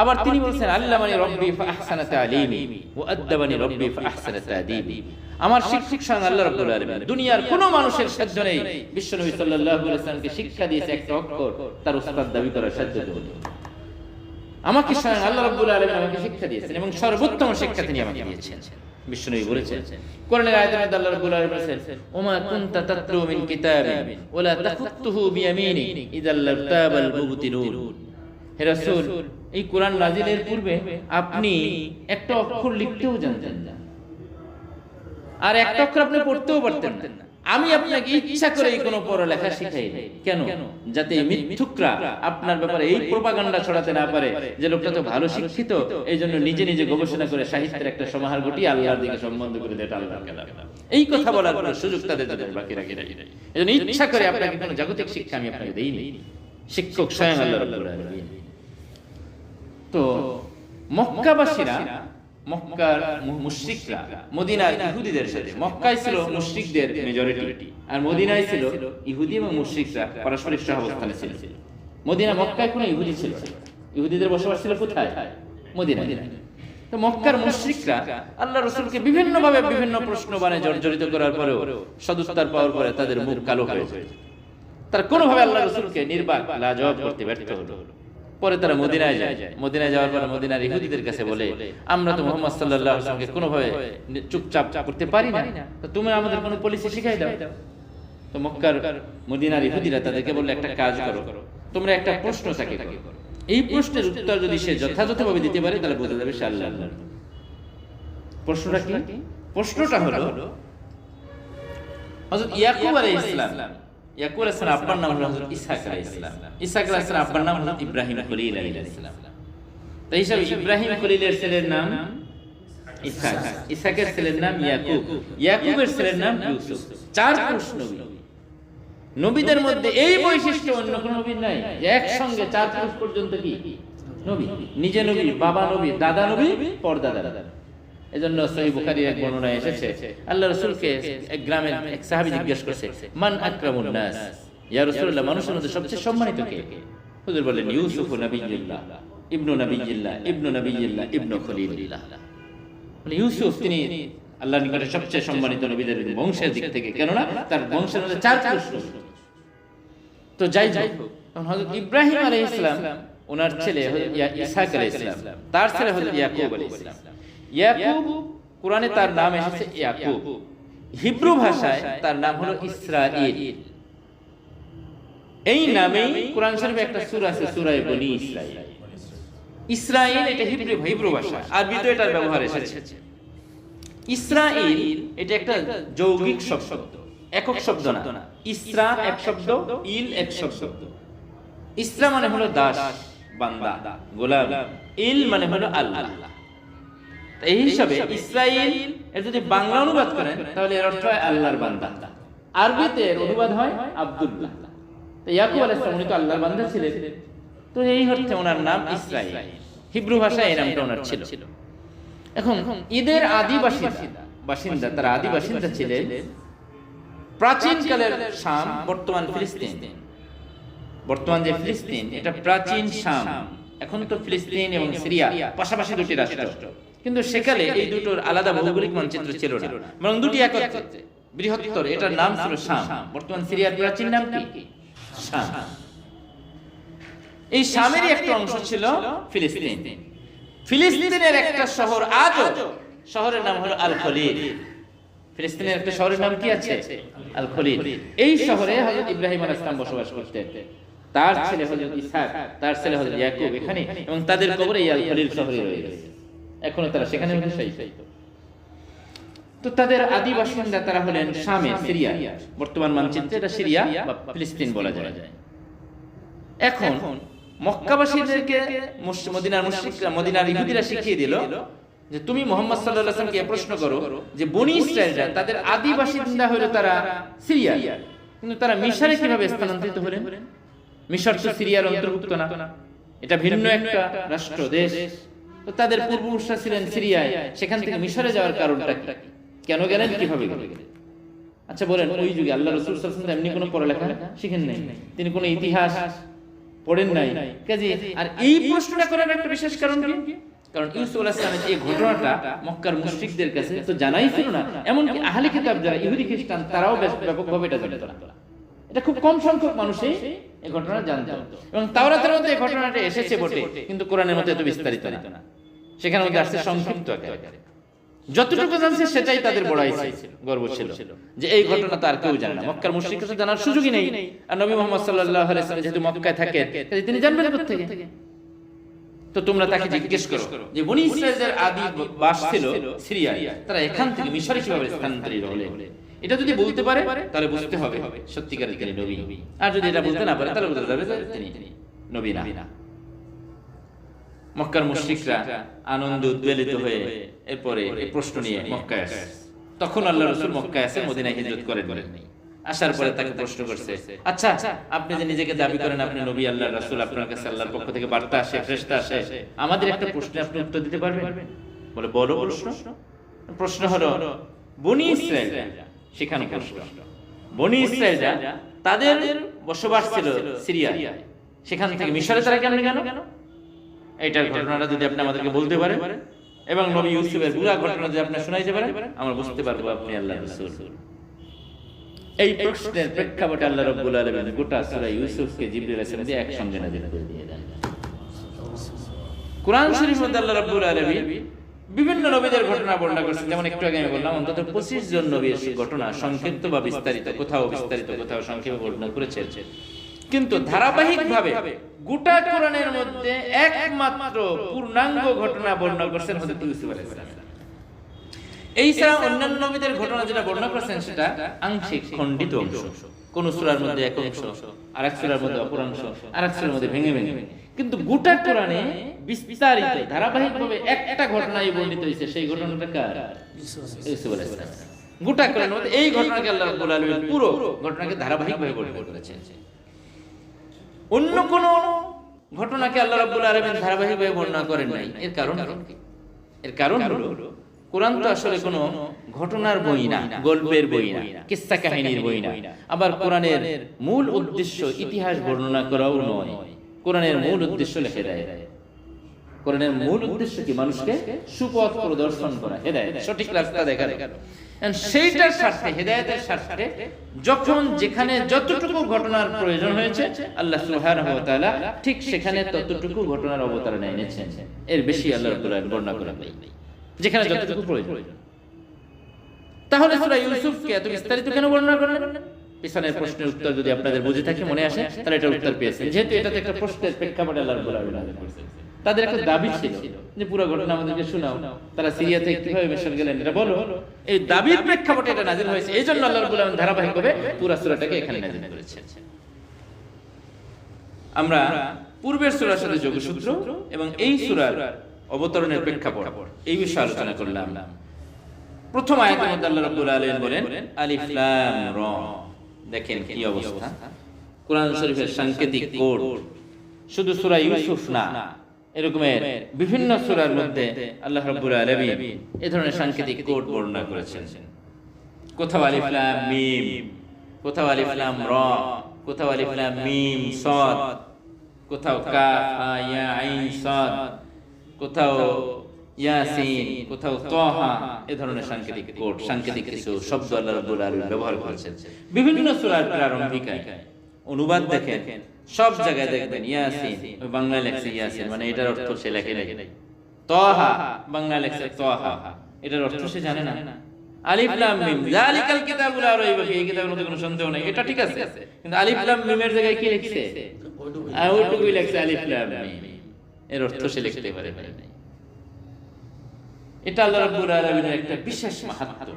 আবার তিনি বলেছেন, আল্লামানি রব্বি ফাআহসানা তা'লিমি ওয়া আদ্দাবানি রব্বি ফাআহসানা তা'দীবি, আমার শিক্ষক স্বয়ং আল্লাহ রাব্বুল আলামিন। দুনিয়ার কোনো মানুষের সাধ্য নেই বিশ্বনবী সাল্লাল্লাহু আলাইহি ওয়াসাল্লামকে শিক্ষা দিয়েছে একটা অক্ষর তার উস্তাদ দাবি করার সাধ্য নেই। আমাকে স্বয়ং আল্লাহ রাব্বুল আলামিন আমাকে শিক্ষা দিয়েছেন এবং সর্বোত্তম শিক্ষা তিনি আমাকে দিয়েছেন। বিশ্বনবী বলেছেন, কোরআনের আয়াতে আল্লাহ রাব্বুল আলামিন বলেছেন, ওমা কুনতা তাতলু মিন কিতাবিন ওয়া লা তাখুতুহু বিয়ামিনি ইযাল লারতাবাল মুবতিলুন। হে রাসূল, এই কোরআন নাযিলের পূর্বে আপনি একটা অক্ষর লিখতেও জানতেন না, আর একটা অক্ষর আপনি পড়তেও পারতেন না। আমি আপনাকে ইচ্ছা করে কোনো পড়ালেখা শিখাই নাই, কেন? যাতে মিথ্যুকরা আপনার ব্যাপারে এই প্রোপাগান্ডা ছড়াতে না পারে যে লোকটা তো ভালো শিক্ষিত, এই জন্য নিজে নিজে গবেষণা করে সাহিত্যের একটা সমাহার ঘটিয়ে আল্লাহর দিকে সম্বন্ধ করে দেয় আল্লাহর কালাম, এই কথা বলার কোনো সুযোগ তাদের জন্য বাকি রাখি নাই। এজন্য ইচ্ছা করে আপনাকে কোনো জাগতিক শিক্ষা আমি আপনাকে দেইনি, শিক্ষক স্বয়ং আল্লাহ রাব্বুল আলামিন। তো মক্কাবাসীরা, মক্কার মুশরিকরা মদিনার ইহুদিদের সাথে, মক্কায় ছিল মুশরিকদের মেজরিটি আর মদিনায় ছিল ইহুদি এবং মুশরিকরা পারস্পরিক সহাবস্থানে ছিল। মদিনা, মক্কায় কোনো ইহুদি ছিল না, ইহুদিদের বসবাস ছিল কোথায়? মদিনায়। তো মক্কার মুশরিকরা আল্লাহর রাসূলকে বিভিন্নভাবে বিভিন্ন প্রশ্ন বানায় জর্জরিত করার পরেও, সদুত্তর পাওয়ার পরে তাদের মুখ কালো হয়ে যায়, তারা কোনোভাবে আল্লাহর রাসূলকে নির্বাক লাজবাব করতে ব্যর্থ হলো। পরে তারা মদিনায় যায়, মদিনায় যাওয়ার পর মদিনার ইহুদিদের কাছে বলে, আমরা তো মুহাম্মদ সাল্লাল্লাহু আলাইহি ওয়াসাল্লামকে কোনোভাবে চুপচাপ করতে পারি না, তো তুমি আমাদের কোনো পলিসি শিখাই দাও। তো মক্কার মদিনার ইহুদিরা তাদেরকে বললে, একটা কাজ করো, তোমরা একটা প্রশ্ন তাকে করো, এই প্রশ্নের উত্তর যদি সে যথাযথভাবে দিতে পারে তাহলে বোঝা যাবে সে আল্লাহর। প্রশ্নটা কি? প্রশ্নটা হলো হযরত ইয়াকুব আলাইহিস সালাম, ইয়াকুব আলাইহিস সালাম আব্বার নাম হলো হযরত ইসহাক আলাইহিস সালাম, ইসহাক আলাইহিস সালাম আব্বার নাম হযরত ইব্রাহিম খলিল আলাইহিস সালাম। তাই হিসাবে ইব্রাহিম খলিলের ছেলের নাম ইসহাক, ইসহাকের ছেলের নাম ইয়াকুব, ইয়াকুবের ছেলের নাম ইউসুফ। 4 পুরুষ নবী। নবীদের মধ্যে এই বৈশিষ্ট্য অন্য কোন নবীর নাই যে একসঙ্গে 4 পুরুষ পর্যন্ত কি নবী, নিজে নবী, বাবা নবী, দাদা নবী, পরদাদা। এজন্য সহিহ বুখারীর এক বর্ণনায় এসেছে আল্লাহ রাসূলকে এক গ্রামের এক সাহাবী জিজ্ঞেস করছে, মান আকরামুন নাস, ইয়া রাসূলুল্লাহ, মানুষের মধ্যে সবচেয়ে সম্মানিত কে? হুজুর বললেন ইউসুফ নবিয়্যুল্লাহ, ইবনু নবিয়্যিল্লাহ, ইবনু নবিয়্যিল্লাহ, ইবনু খলিলিল্লাহ। মানে ইউসুফ তিনি আল্লাহর নিকটে সবচেয়ে সম্মানিত নবীদের বংশের দিক থেকে, কেননা তার বংশের মধ্যে 4 পুরুষ। তো যাই হোক, হযরত ইব্রাহিম আলাইহিস সালাম ওনার ছেলে ইসহাক আলাইহিস সালাম, তার ছেলে হযরত ইয়াকুব আলাইহিস সালাম। ইয়াকুব কোরআনে তার নাম এসেছে ইয়াকুব, হিব্রু ভাষায় তার নাম হলো ইসরাঈল। এই নামেই কোরআন শরীফে একটা সূরা আছে, সূরা বনী ইসরাঈল। ইসরাঈল এটা হিব্রু ভাষা, আরবিতে এটার ব্যবহার এসেছে। ইসরাঈল এটা একটা যৌগিক শব্দ, একক শব্দ না। ইসরা এক শব্দ, ইল এক শব্দ। ইসরা মানে হলো দাস, বান্দা, গোলাম। ইল মানে হলো আল্লাহ। এই হিসাবে ইসরাঈল এর যদি বাংলা অনুবাদ করেন তাহলে এর অর্থ হয় আল্লাহর বান্দা। আরবিতে এর অনুবাদ হয় আব্দুল্লাহ। তো ইয়াকুব আলাইহিস সালাম উনি তো আল্লাহর বান্দা ছিলেন, তো এই অর্থে ওনার নাম ইসরাঈল। হিব্রু ভাষায় এই নামটা ওনার ছিল। এখন ঈদের আদি বাসিন্দা, তারা আদি বাসিন্দা ছিলেন প্রাচীনকালের শাম, বর্তমান ফিলিস্তিন। বর্তমান যে ফিলিস্তিন এটা প্রাচীন শাম। এখন তো ফিলিস্তিন এবং সিরিয়া পাশাপাশি দুটি রাষ্ট্র, কিন্তু সেকালে এই দুটোর আলাদা ভৌগোলিক মানচিত্র ছিল না, বরং দুটি একত্রে বৃহত্তর। এটার নাম ছিল শাম। বর্তমান সিরিয়ার প্রাচীন নাম কি? শাম। এই শামেরই একটা অংশ ছিল ফিলিস্তিন। ফিলিস্তিনের একটা শহর আজও, শহরের নাম হলো আল খলিল। ফিলিস্তিনের একটা শহরের নাম কি আছে? আল খলিল। এই শহরে হযরত ইব্রাহিম আলাইহিস সালাম বসবাস করতেন। তার ছেলে হযরত ইসহাক, তার ছেলে হযরত ইয়াকুব এখানে, এবং তাদের কবর এই আল খলিল শহরে রয়েছে। এখনো তারা সেখানে শায়িত। তো তাদের আদি বাসিন্দা তারা হলেন শামে, সিরিয়া। বর্তমান মানচিত্রে এটা সিরিয়া বা ফিলিস্তিন বলা যায়। এখন মক্কাবাসীদেরকে মদিনার মুশরিকরা, মদিনার ইহুদিরা শিখিয়ে দিল যে তুমি মুহাম্মদ সাল্লাল্লাহু আলাইহি ওয়াসাল্লামকে প্রশ্ন করো যে বনী ইসরাঈলরা তাদের আদি বাসিন্দা হলো তারা সিরিয়া, কিন্তু তারা মিশরে কিভাবে স্থানান্তরিত হলেন? মিশর তো সিরিয়ার অন্তর্ভুক্ত না, এটা ভিন্ন একটা রাষ্ট্র, দেশ। তো তাদের পূর্বপুরুষরা ছিলেন সিরিয়ায়, সেখান থেকে মিশরে যাওয়ার কারণটা কি? কেন গেলেন, কিভাবে গেলেন? আচ্ছা বলেন, ওই যুগে আল্লাহ রাসূল সাল্লাল্লাহু আলাইহি ওয়াসাল্লাম এমনি কোনো পড়ালেখা শিখেন নাই, তিনি কোনো ইতিহাস পড়েন নাই। কাজে আর এই প্রশ্নটা করার একটা বিশেষ কারণ কি? কারণ ইউসুফ আলাইহিস সালামের এই ঘটনাটা মক্কার মুশরিকদের কাছে তো জানাই ছিল না, এমনকি আহলে কিতাব যারা ইহুদি খ্রিস্টান তারাও ব্যাপকভাবে এটা জানতো না। এটা খুব কম সংখ্যক মানুষই এই ঘটনা জানতো, এবং তাওরাতের মধ্যে এই ঘটনাটা এসেছে বটে, কিন্তু কোরআনের মধ্যে এত বিস্তারিত না। সেখানে মধ্যে আসছে সংক্ষিপ্ত আকারে। যতটুকু জানছে সেটাই তাদের বড়াই ছিল, গর্ব ছিল যে এই ঘটনা তো আর কেউ জানে না। মক্কার মুশরিকরা জানার সুযোগই নেই। আর নবী মুহাম্মদ সাল্লাল্লাহু আলাইহি ওয়াসাল্লাম যেহেতু মক্কায় থাকেন, তিনি জানবেন কোথা থেকে? তো তোমরা তাকে জিজ্ঞেস করো যে বনী ইসরাঈলের আদি বাস ছিল সিরিয়ায়, তারা এখান থেকে মিশরে কিভাবে স্থানান্তরিত হলেন? এটা যদি বলতে পারে তাহলে বুঝতে হবে সত্যিকারের তিনি নবী, আর যদি এটা বলতে না পারে তাহলে বুঝতে হবে তিনি নবী না। মক্কার মুশরিকরা আনন্দ উদ্বেলিত হয়ে এরপরে এই প্রশ্ন নিয়ে মক্কায় আসে। তখন আল্লাহ রাসূল মক্কায় আসে, মদিনায় হিজরত করেন নাই। আসার পরে তাকে প্রশ্ন করছে, আচ্ছা আপনি যে নিজেকে দাবি করেন আপনি নবী, আল্লাহর রাসূল, আপনার কাছে আল্লাহর পক্ষ থেকে বার্তা আসে, ফেরেশতা আসে, আমাদের একটা প্রশ্নের আপনি উত্তর দিতে পারবেন? বলে বড় প্রশ্ন হলো বনী ইসরাঈল সেখানে প্রশ্ন। বনী ইসরাঈলরা তাদের বসবাস ছিল সিরিয়া, সেখান থেকে মিশরে তারা কেমন গেল? এইটার ঘটনাটা যদি আপনি আমাদেরকে বলতে পারেন এবং নবী ইউসুফের পুরো ঘটনা যদি আপনি শোনাইতে পারেন, আমরা বুঝতে পারবো আপনি আল্লাহর রাসূল। এই প্রশ্নের প্রেক্ষাপটে আল্লাহ রাব্বুল আলামিন গোটা সূরা ইউসুফকে জিবরিল আলাইহিস সালাম দিয়ে একসঙ্গে নাযিল করে দিয়ে দেন। কোরআন শরীফের মধ্যে আল্লাহ রাব্বুল আলামিন বিভিন্ন নবীদের ঘটনা বর্ণনা করেছেন। যেমন একটু আগে আমি বললাম অন্তত 25 জন নবীর ঘটনা সংক্ষিপ্ত বা বিস্তারিত, কোথাও বিস্তারিত কোথাও সংক্ষেপে বর্ণনা করেছেন। কিন্তু ধারাবাহিকভাবে গোটা কোরআনের মধ্যে একমাত্র পূর্ণাঙ্গ ঘটনা বর্ণনা করেছেন হযরত ইউসুফ আলাইহিস সালাম। এই ছাড়া অন্যান্য নবীদের ঘটনা যেটা বর্ণনা করেছেন সেটা আংশিক খণ্ডিত অংশ, কোন সূরার মধ্যে এক অংশ, আরেক সূরার মধ্যে অপর অংশ, আরেক সূরার মধ্যে ভেঙে ভেঙে। কিন্তু গোটা কোরআনে বিস্তারিত ধারাবাহিকভাবে একটা ঘটনাই বর্ণিত হয়েছে। সেই ঘটনাটা কার? ইউসুফ আলাইহিস সালাম। গোটা কোরআনের মধ্যে এই ঘটনাকে আল্লাহ রাব্বুল আলামিন পুরো ঘটনাকে ধারাবাহিকভাবে বর্ণনা করেছেন। অন্য কোন ঘটনাকে আল্লাহ রাব্বুল আলামিন ধারাবাহিকভাবে বর্ণনা করেন নাই। এর কারণ কি? এর কারণ হলো কোরআন তো আসলে কোনো ঘটনার বই না, গল্পের বই না, কিস্সা কাহিনীর বই না। আবার কোরআনের মূল উদ্দেশ্য ইতিহাস বর্ণনা করাও নয়। কোরআনের মূল উদ্দেশ্য হলো হেদায়েত। কোরআনের মূল উদ্দেশ্য কি? মানুষকে সুপথ প্রদর্শন করা, হেদায়েত, সঠিক রাস্তা দেখানো। সেইটার স্বার্থে, হেদায়েতের স্বার্থে যখন যেখানে যতটুকু ঘটনার প্রয়োজন হয়েছে আল্লাহ সুবহানাহু ওয়া তাআলা ঠিক সেখানে ততটুকু ঘটনার অবতারণা এনেছেন। এর বেশি আল্লাহ রাব্বুল আলামিন বর্ণনা করেন নাই, যেখানে যতটুকু প্রয়োজন। তাহলে সূরা ইউসুফকে এত বিস্তারিত কেন বর্ণনা করলেন? পিছনের প্রশ্নের উত্তর যদি আপনাদের বুঝে থাকে, মনে আসে, তাহলে এটার উত্তর পেয়েছেন। যেহেতু এটাতে একটা প্রশ্নের প্রেক্ষাপটে আল্লাহ রাব্বুল আলামিন নাযিল করেছেন। তাদের একটা দাবি ছিল যে পুরো ঘটনা আমাদেরকে শোনাও, তারা সিরিয়া থেকে কিভাবে মিশর গেলেন এটা বলো। এই দাবির প্রেক্ষাপটে এটা নাযিল হয়েছে। এইজন্য আল্লাহ রাব্বুল আলামিন ধারাবাহিকভাবে পুরো সূরাটাকে এখানে নাযিল করেছেন। আমরা পূর্বের সূরার সাথে যোগসূত্র এবং এই সূরার অবতরণের প্রেক্ষাপট এই বিষয়ে আলোচনা করলাম। প্রথম আয়াতের মধ্যে আল্লাহ রাব্বুল আলামিন বলেন আলিফ লাম র। দেখেন কি অবস্থা, কোরআন শরীফের সাংকেতিক কোড শুধু সূরা ইউসুফ না, এরকমের বিভিন্ন সূরার মধ্যে আল্লাহ রাব্বুল আলামিন এই ধরনের সাংকেতিক কোড বর্ণনা করেছেন। কোথাও আলিফ লাম মিম, কোথাও আলিফ লাম র, কোথাও আলিফ লাম মিম সাদ, কোথাও কাফ হা ইয়া আইন সাদ, কোথাও ইয়াসিন, কোথাও তাহা। এই ধরনের সাংকেতিক কোড, সাংকেতিক কিছু শব্দ আল্লাহ রাব্বুল আলামিন ব্যবহার করেছেন বিভিন্ন সূরার প্রারম্ভিকায়। অনুবাদ দেখেন, সব জায়গায় দেখবেন ইয়াসিন, বাংলায় লেখছে ইয়াসিন, মানে এটার অর্থ সে লেখে নাই। তাহা বাংলায় লেখছে তাহা, এটার অর্থ সে জানে না। আলিফ লাম মিম যালিকাল কিতাবু লা রাইবা ফীহি, এই কিতাবের মধ্যে কোনো সন্দেহ নাই, এটা ঠিক আছে। কিন্তু আলিফ লাম মিমের জায়গায় কি লিখছে? ওইটুকুই লিখছে আলিফ লাম মিম, এর অর্থ সে লিখতে পারে না। এটা আল্লাহ রাব্বুল আলামিনের একটা বিশেষ মাহাত্ম্য।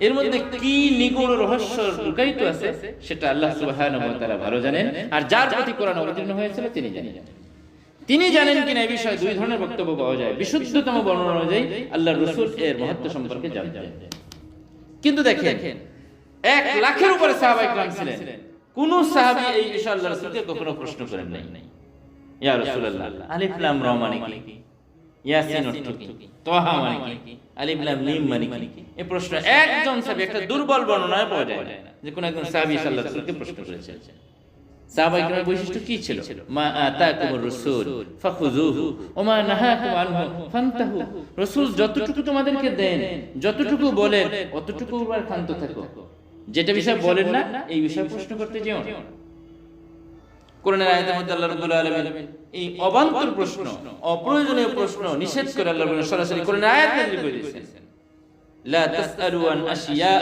এর মধ্যে কি নিগূঢ় রহস্য লুকায়িত আছে সেটা আল্লাহ সুবহানাহু ওয়া তাআলা ভালো জানেন। আর যার প্রতি কোরআন অবতীর্ণ হয়েছিল তিনি জানেন। তিনি জানেন কিনা এই বিষয়ে দুই ধরনের বক্তব্য পাওয়া যায়। বিশুদ্ধতম বর্ণনা অনুযায়ী আল্লাহর রাসূল এর মহত্ব সম্পর্কে জানতেন। কিন্তু দেখেন 1 লাখের উপরে সাহাবায়ে কেরাম ছিলেন, কোন সাহাবী এই বিষয়ে আল্লাহর রাসূলকে কখনো প্রশ্ন করেন নাই। ইয়া রাসূলুল্লাহ, আলিফ লাম র মানে কি? ইয়াসিন অর্থ কি? তাহা মানে কি? আলিফ লাম মিম মানে কি? এই প্রশ্ন একজন সাহাবী, একটা দুর্বল বর্ণনায় পাওয়া যায় না যে কোন একজন সাহাবী আল্লাহর রাসূলকে প্রশ্ন করেছেন। সাহাবায়ে কেরামের বৈশিষ্ট্য কি ছিল? মা আতাকুমুর রাসূল ফাখুযুহু ওয়া মা নাহাকুম আনহু ফান্তাহু। রাসূল যতটুকু তোমাদেরকে দেন, যতটুকু বলেন, অতটুকু আর ক্ষান্ত থাকো। যেটা বিষয় বলেন না এই বিষয়ে প্রশ্ন করতে যেও না। কোরআনের আয়াতের মধ্যে আল্লাহ রাব্বুল আলামিন এই অবান্তর প্রশ্ন, অপ্রয়োজনীয় প্রশ্ন নিষেধ করে আল্লাহ রাব্বুল সরাসরি কোরআনের আয়াত নাযিল করে দিয়েছেন। লা তাসআলু আন আশিয়া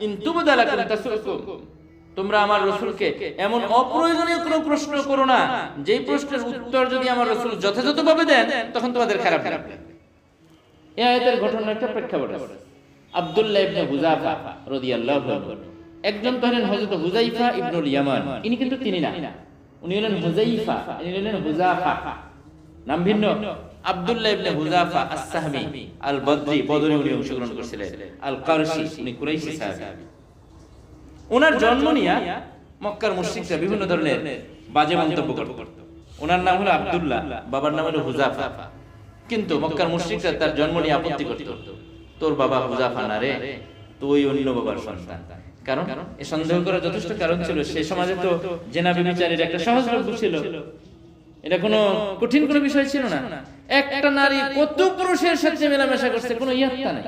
ইন তুবদা লাকুম তাসুকুম। তোমরা আমার রাসূলকে এমন অপ্রয়োজনীয় কোনো প্রশ্ন করো না যেই প্রশ্নের উত্তর যদি আমার রাসূল যথাযথভাবে দেন তখন তোমাদের খারাপ লাগবে। এই আয়াতের ঘটনার একটা প্রেক্ষাপট আছে। আব্দুল্লাহ ইবনে হুযাফা রাদিয়াল্লাহু আনহু, একজন তো হলেন হযরত হুযাইফা ইবনুল ইয়ামান, ইনি কিন্তু তিনি না, উনি হলেন হুযাইফা, ইনি হলেন হুযাফা, নাম ভিন্ন। আব্দুল্লাহ ইবনে হুযাফা আস-সাহমি আল-বদরি, বদরে উনি অংশগ্রহণ করেছিলেন। আল-কারশি, উনি কুরাইশি সাহাবী। ওনার জন্ম নিয়ে মক্কার মুশরিকরা বিভিন্ন ধরনের বাজে মন্তব্য করত। ওনার নাম হলো আব্দুল্লাহ, বাবার নাম হলো হুযাফা। কিন্তু মক্কার মুশরিকরা তার জন্ম নিয়ে আপত্তি করত। তোর বাবা হুযাফা না রে, তুই অন্য বাবার সন্তান। কারণ এই সন্দেহ করার যথেষ্ট কারণ ছিল। সেই সমাজে তো জেনা ব্যভিচারের একটা সহজলভ্য ছিল, এটা কোনো কঠিন কোনো বিষয় ছিল না। একটা নারী কত পুরুষের সাথে মেলামেশা করছে, কোনো ইয়াত্তা নাই।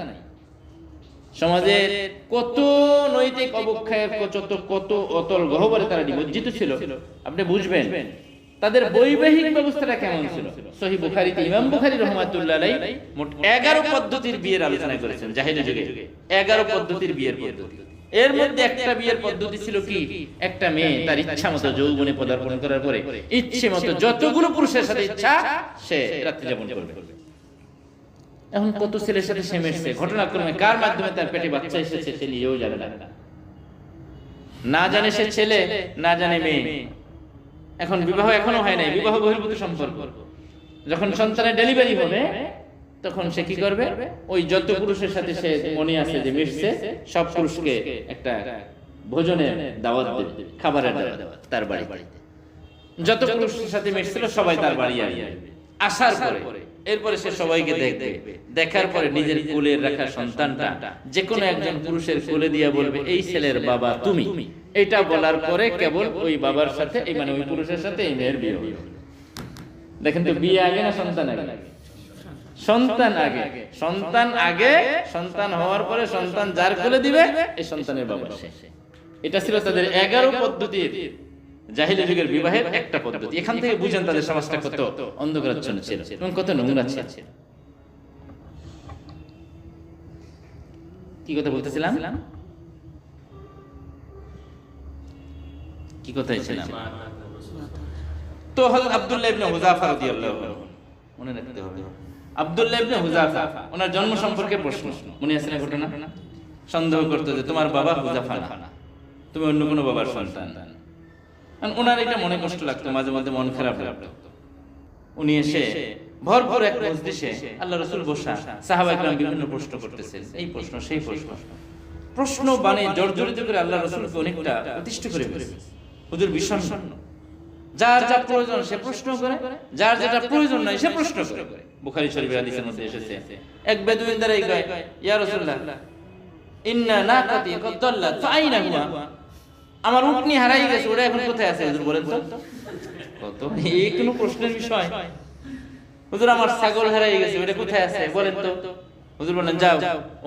সমাজের কত নৈতিক অবক্ষয়ের কত অতল গহ্বরে তারা নিমজ্জিত ছিল, আপনি বুঝবেন তাদের বৈবাহিক ব্যবস্থাটা কেমন ছিল। সহিহ বুখারীতে ইমাম বুখারী রাহমাতুল্লাহ আলাইহি মোট 11 পদ্ধতির বিয়ের আলোচনা করেছেন জাহেলি যুগে। 11 পদ্ধতির বিয়ের পদ্ধতি। এর মধ্যে একটা বিয়ের পদ্ধতি ছিল কি, একটা মেয়ে তার ইচ্ছা মতো যৌবনে পদার্পণ করার পরে ইচ্ছে মতো যতগুলো পুরুষের সাথে ইচ্ছা সে রাত্রি যাপন করবে। এখন কত ছেলের সাথে সে মিশছে, ঘটনাক্রমে কার মাধ্যমে তার পেটে বাচ্চা এসেছে সে নিজেও জানে না, না জানে সে ছেলে, না জানে মেয়ে। এখন বিবাহ এখনো হয় নাই, বিবাহ বহির্ভূত সম্পর্ক। যখন সন্তানের ডেলিভারি হবে তখন সে কি করবে, ওই যত পুরুষের সাথে সে মনে আছে যে মিশছে সব পুরুষকে একটা ভোজনের দাওয়াত দেবে, খাবারের দাওয়াত তার বাড়িতে। যত পুরুষের সাথে মিশছিল সবাই তার বাড়ি আসবে। আসার পরে এরপরে সে সবাইকে দেখবে, দেখার পরে নিজের কোলের রাখা সন্তানটা যে কোনো একজন পুরুষের কোলে দিয়ে বলবে এই ছেলের বাবা তুমি। এটা বলার পরে কেবল ওই বাবার সাথে, এই মানে ওই পুরুষের সাথে এই মেয়ের বিয়ে হবে। দেখেন তো, বিয়ে আগে না সন্তান আগে? সন্তান আগে। সন্তান আগে, সন্তান হওয়ার পরে সন্তান যার কোলে দিবে এই সন্তানের বাবা সে। এটা ছিল তাদের 11 পদ্ধতির জাহিলি যুগের বিবাহের একটা পদ্ধতি। এখান থেকে বুঝেন তাদের সমাজটা কত অন্ধকারাচ্ছন্ন ছিল এবং কত নোংরা ছিল। কি কথা বলতেছিলাম, কি কথাই ছিলাম? তো হযরত আব্দুল্লাহ ইবনে হুযাফা রাদিয়াল্লাহু আনহু, মনে রাখতে হবে, আব্দুল্লাহ ইবনে হুযাফা, ওনার জন্ম সম্পর্কে প্রশ্ন মনে আছে না ঘটনা? সন্দেহ করতো যে তোমার বাবা হুযাফা না, তুমি অন্য কোনো বাবার সন্তান। ওনার এটা মনে কষ্ট লাগতো, মাঝে মাঝে মন খারাপ লাগতো। উনি এসে ভরপুর এক মজলিসে আল্লাহ রাসূল বসা, সাহাবা ইকরাম বিভিন্ন প্রশ্ন করতেছেন, এই প্রশ্ন সেই প্রশ্ন, প্রশ্ন বাণী জর্জরিত করে আল্লাহ রাসূলকে অনেকটা প্রতিষ্ঠিত করে ফেলেছে। হুজুর বিষণ্ণ, যার যা প্রয়োজন সে প্রশ্ন করে, যার যেটা প্রয়োজন নাই সে প্রশ্ন করে। বুখারী শরীফের হাদিসের মধ্যে এসেছে, এক বেদুইন দাঁড়াই কয়, ইয়া রাসূলুল্লাহ ইন্না নাকাতি কদ দাল্লাত ফাআইনা হুয়া, আমার উটনি হারাই গেছে, ওটা এখন কোথায় আছে হুজুর বলেন তো? কত এই কোনো প্রশ্নের বিষয়? হুজুর আমার ছাগল হারাই গেছে, ওটা কোথায় আছে বলেন তো? হুজুর বলেন যাও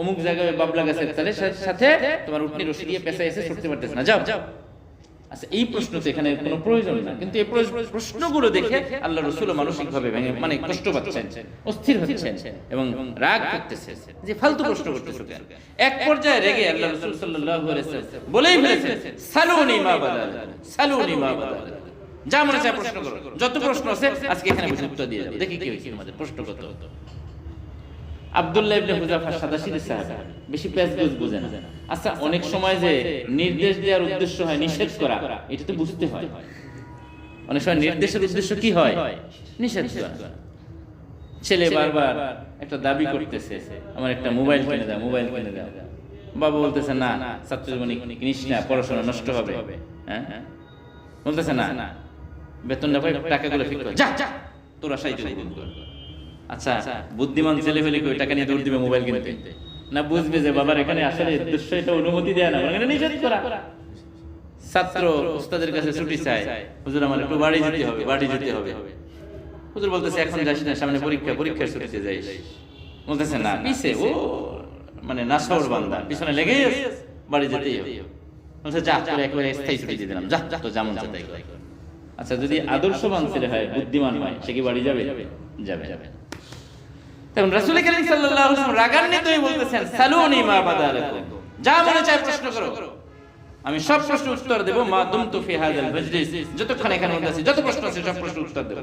অমুক জায়গায় বাবলা গাছের তলে সাথে তোমার উটনি রশি দিয়ে পেঁচাই এসে ছুটতে পারতেছ না, যাও। আচ্ছা, এই প্রশ্ন তো এখানে কোনো প্রয়োজন না, কিন্তু এই প্রশ্নগুলো দেখে আল্লাহ রাসূল মানসিকভাবে মানে কষ্ট পাচ্ছেন, অস্থির হচ্ছেন এবং রাগ করতেছেন যে ফালতু প্রশ্ন করতেছে। এক পর্যায়ে রেগে আল্লাহ রাসূল সাল্লাল্লাহু আলাইহি ওয়াসাল্লাম বলেই ফেলেছেন, সালুনি মা বাদাল, সালুনি মা বাদাল, যা মনে চায় প্রশ্ন করো, যত প্রশ্ন আছে আজকে এখানে বসে উত্তর দিয়ে যাবো, দেখি কি হয়েছে আমাদের প্রশ্ন কত। আব্দুল্লাহ ইবনে হুযাফা সাদাসিধে সাহাবা, বেশি প্যাচগোজ বুঝে না। আচ্ছা, অনেক সময় যে নির্দেশ দেওয়ার উদ্দেশ্য হয় নিষেধ করা, এটা তো বুঝতে হয়। অনেক সময় নির্দেশের উদ্দেশ্য কি হয়? নিষেধ করা। ছেলে বারবার একটা দাবি করতেছে, আমার একটা মোবাইল কিনে দাও, মোবাইল কিনে দাও। বাবা বলতেছে না, ছাত্র জীবনে কিনিস না, পড়াশোনা নষ্ট হবে। হ্যাঁ, বলতেছে না, বেতনটা পাই, টাকাগুলো ঠিক কর, যা যা তোরা সাইতে কর। আচ্ছা, বুদ্ধিমান ছেলে ফেলে ওই টাকা নিয়ে দৌড় দিবে মোবাইল কিনতে, না বুঝবে যে বাবার এখানে আসলে উদ্দেশ্য এটা অনুমতি দেয় না, মানে নিষেধ করা। ছাত্র উস্তাদের কাছে ছুটি চায়, হুজুর আমার একটু বাড়ি যেতে হবে, বাড়ি যেতে হবে। হুজুর বলতেছে এখন যাস না, সামনে পরীক্ষা, পরীক্ষার ছুটিতে যাইস। বলতেছে না, পিছে ও মানে নাশাওর বান্দা, পিছনে লেগেই আছে, বাড়ি যেতেই হবে। বলছে যা, তোরে একেবারে স্থায়ী ছুটি দিয়ে দিলাম, যা তো যেমন যা তাই কর। আচ্ছা, যদি আদর্শবান ছেলে হয়, বুদ্ধিমান হয়, সে কি বাড়ি যাবে? যাবে যাবে। তখন রাসূল কারীম সাল্লাল্লাহু আলাইহি ওয়াসাল্লাম রাগান্বিতই বলতেছেন, সালুনি মা বাদালাকুম, যা মনে চায় প্রশ্ন করো, আমি সব প্রশ্ন উত্তর দেব, মা দুমতু ফি হাযাল মাজলিস, যতক্ষণ এখানে মধ্যে আছি, যত প্রশ্ন আছে সব প্রশ্ন উত্তর দেব।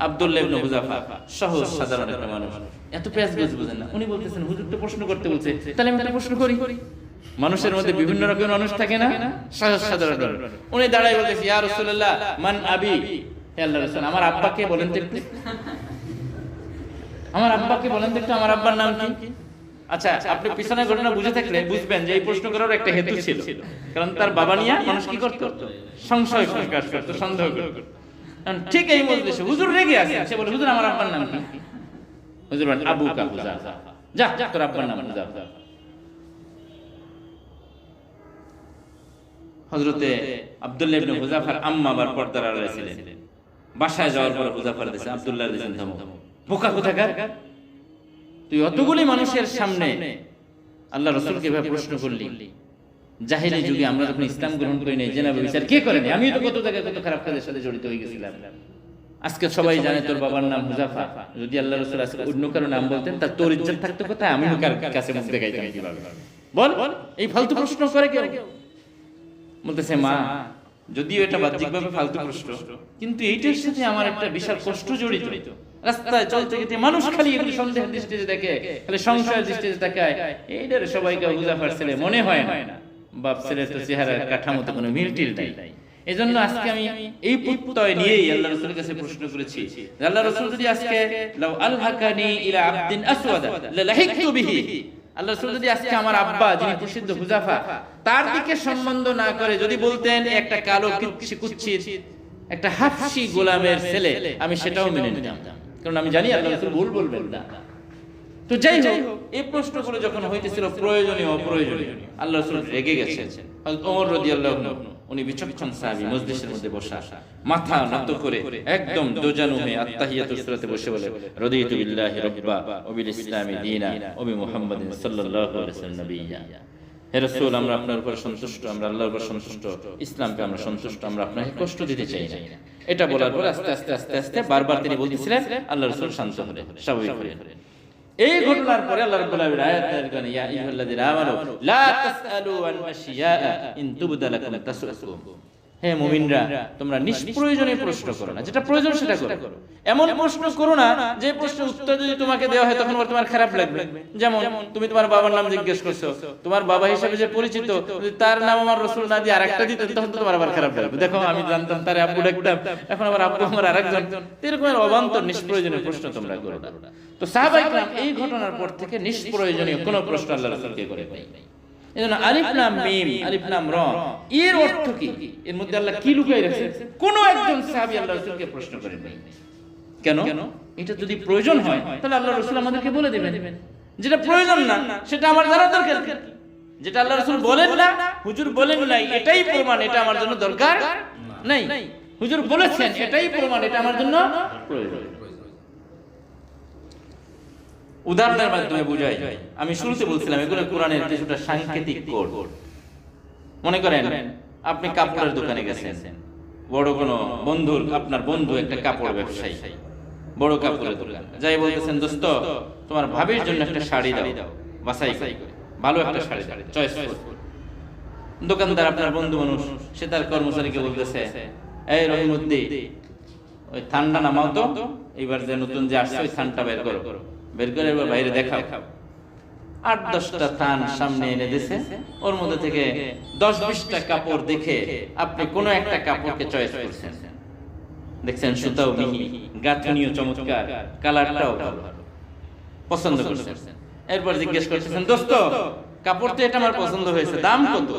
আব্দুল্লাহ ইবনে হুযাফা সহজ সাধারণ একটা মানুষ, এত প্যাচগোজ বুঝেন না। উনি বলতেছেন হুজুর তো প্রশ্ন করতে বলছে, তাহলে আমি একটা প্রশ্ন করি। মানুষের মধ্যে বিভিন্ন রকমের মানুষ থাকে না, সহজ সাধারণ। উনি দাঁড়ায় বলতেছে, ইয়া রাসূলুল্লাহ মান আবি, হে আল্লাহর রাসূল আমার আব্বাকে বলেন তো একটু, আমার আব্বাকে বলেন তো একটু, আমার আব্বার নাম কি? আচ্ছা, আপনি পিছনের ঘটনা বুঝে থাকলে বুঝবেন যে এই প্রশ্ন করার একটা হেতু ছিল, কারণ তার বাবা নিয়ে মানুষ কি করতো? সংশয় প্রকাশ করতো, সন্দেহ করতো। ঠিক এই মজলিসে হুজুর রেগে আছে, সে বলে হুজুর আমার আব্বার নাম কি? হুজুর বলেন আবুকা হুযাফা, যা তোর আব্বার নাম হুযাফা। হযরতে আব্দুল্লাহ ইবনে হুযাফার আম্মা আবার পর্দার আড়ালে ছিলেন। বাসায় যাওয়ার পর হুযাফার দিয়েছেন, আব্দুল্লাহ দিয়েছেন ধমক, বোকা কোথাকার, তুই অতগুলি মানুষের সামনে আল্লাহ রাসূলকে এভাবে প্রশ্ন করলি। জাহেলি যুগে আমরা যখন ইসলাম গ্রহণ করি নাই, জেনা বিচার কে করেনি? আমি তো কত জায়গায় কত খারাপ কাজের সাথে জড়িত হয়ে গেছিলাম। আজকে সবাই জানে তোর বাবার নাম হুযাফা, যদি আল্লাহ রাসূল আজকে অন্য কারো নাম বলতেন তা তোর ইজ্জত থাকতো কোথায়? আমি কার কাছে মুখ দেখাইতাম কিভাবে? বল, এই ফালতু প্রশ্ন করে কেউ? বলতেছে মা, যদিও এটা বাহ্যিকভাবে ফালতু প্রশ্ন, কিন্তু এইটার সাথে আমার একটা বিশাল কষ্ট জড়িত। রাস্তায় চলতে গিয়ে মানুষ খালি এগুলি সন্দেহের দৃষ্টিতে দেখে, খালি সংশয়ের দৃষ্টিতে তাকায়, এইটার সবাইকে হুজাফার ছেলে মনে হয় না, বাপ ছেলের তো চেহারার কাঠামোতে কোনো মিল-টিল নাই। এই জন্য আজকে আমি এই প্রত্যয় নিয়েই আল্লাহ রাসূলের কাছে প্রশ্ন করেছি, আল্লাহ রাসূল যদি আজকে লাউ আলহাকানি ইলা আবদিন আসওয়াদা লাহিকতু বিহি, আল্লাহ রাসূল যদি আজকে আমার আব্বা যিনি প্রসিদ্ধ হুজাফা তার দিকে সম্বন্ধ না করে যদি বলতেন একটা কালো কুচ্ছিত একটা হাফসি গোলামের ছেলে, আমি সেটাও মেনে নিতাম, কারণ আমি জানি আল্লাহ রাসূল ভুল বলবেন না। তো যাই হোক, এই প্রশ্নগুলো যখন হইতেছিল প্রয়োজনীয় অপ্রয়োজনীয়, আল্লাহ রাসূল রেগে গেছেন। হযরত ওমর রাদিয়াল্লাহু আনহু উনি বিচক্ষণ সাহাবী, মজলিসের মধ্যে বসা, মাথা নত করে একদম দোজানু হয়ে আত্তাহিয়াতুস সূরাতে বসে বলে, রাদিতু বিল্লাহি রাব্বা ওয়া বিল ইসলামি দীনা ওয়া বি মুহাম্মাদিন সাল্লাল্লাহু আলাইহি ওয়াসাল্লাম নবিয়্যা। হে রাসূল, আমরা আপনার উপর সন্তুষ্ট, আমরা আল্লাহর উপর সন্তুষ্ট, ইসলামকে আমরা সন্তুষ্ট, আমরা আপনাকে কষ্ট দিতে চাই না। এটা বলার পর আস্তে আস্তে আস্তে আস্তে বারবার তিনি বলতেছিলেন, আল্লাহ রাসূল শান্ত হলেন, স্বাভাবিক হলেন। এই ঘটনার পরে আল্লাহ রাব্বুল আলামিন আয়াত নাযিল করেন, ইয়া আইয়ুহাল্লাযীনা আমানু লা তাসআলু আন আশিয়া ইন তুবদা লাকুম তাসুকুম। হে মুমিনরা, তোমরা নিষ্প্রয়োজনীয় প্রশ্ন করো না, যেটা প্রয়োজন সেটা করো। এমন প্রশ্ন করো না যে প্রশ্নের উত্তর যদি তোমাকে দেওয়া হয় তখন তোমার খারাপ লাগবে। যেমন তুমি তোমার বাবার নাম জিজ্ঞেস করছো, তোমার বাবা হিসেবে যে পরিচিত, যদি তার নাম আমার রাসূল না দিয়ে আরেকটা দিতে, তখন তোমার আবার খারাপ লাগবে। দেখো, আমি জানতাম তার আব্বু ডাকতাম, এখন আবার আব্বু আমার আরেকজন। এরকম অবান্তর নিষ্প্রয়োজনীয় প্রশ্ন তোমরা করো না। তো সাহাবায়ে কেরাম এই ঘটনার পর থেকে নিষ্প্রয়োজনীয় কোনো প্রশ্ন আল্লাহ রাসূলকে করে নাই। এজন্য আলিফ লাম মিম, আলিফ লাম র এর অর্থ কি, এর মধ্যে আল্লাহ কি লুকিয়ে রেখেছেন, কোন একজন সাহাবী আল্লাহ রাসূলকে প্রশ্ন করেন নাই। কেন? এটা যদি প্রয়োজন হয় তাহলে আল্লাহ রাসূল আমাদেরকে বলে দিবেন। যেটা প্রয়োজন না সেটা আমার জানা দরকার কি? যেটা আল্লাহ রাসূল বলেন না, হুজুর বলেন নাই, এটাই প্রমাণ এটা আমার জন্য দরকার নাই। হুজুর বলেছেন এটাই প্রমাণ এটা আমার জন্য প্রয়োজন। উদাহরণের মাধ্যমে বুঝাই। আমি শুরুতে বলছিলাম এগুলো কোরআনের কিছুটা সাংকেতিক কোড। মনে করেন আপনি কাপড়ের দোকানে গেছেন, বড় কোনো বন্ধুর, আপনার বন্ধু একটা কাপড় ব্যবসায়ী, বড় কাপড়ের দোকান, যাই বলতেছেন, দোস্ত তোমার ভাবির জন্য একটা শাড়ি দাও, বাছাই করে ভালো একটা শাড়ি দাও, চয়েস করো। দোকানদার আপনার বন্ধু মানুষ, সে তার কর্মচারীকে বলতেছে, এই রহিমউদ্দিন, ওই থানটা নামাও তো, এইবার যে নতুন যে আসছে ওই থানটা বের করো, বের করে এবার বাইরে দেখাও। ৮-১০টা থান সামনে এনে দিয়েছে, ওর মধ্যে থেকে ১০-২০টা কাপড় দেখে আপনি কোন একটা কাপড়কে চয়েস করছেন। দেখছেন সুতাও মিহি, গাঁথনিও চমৎকার, কালারটাও ভালো, পছন্দ করছেন। এরপর জিজ্ঞেস করতেছেন, দোস্ত কাপড় তো এটা আমার পছন্দ হয়েছে, দাম কত?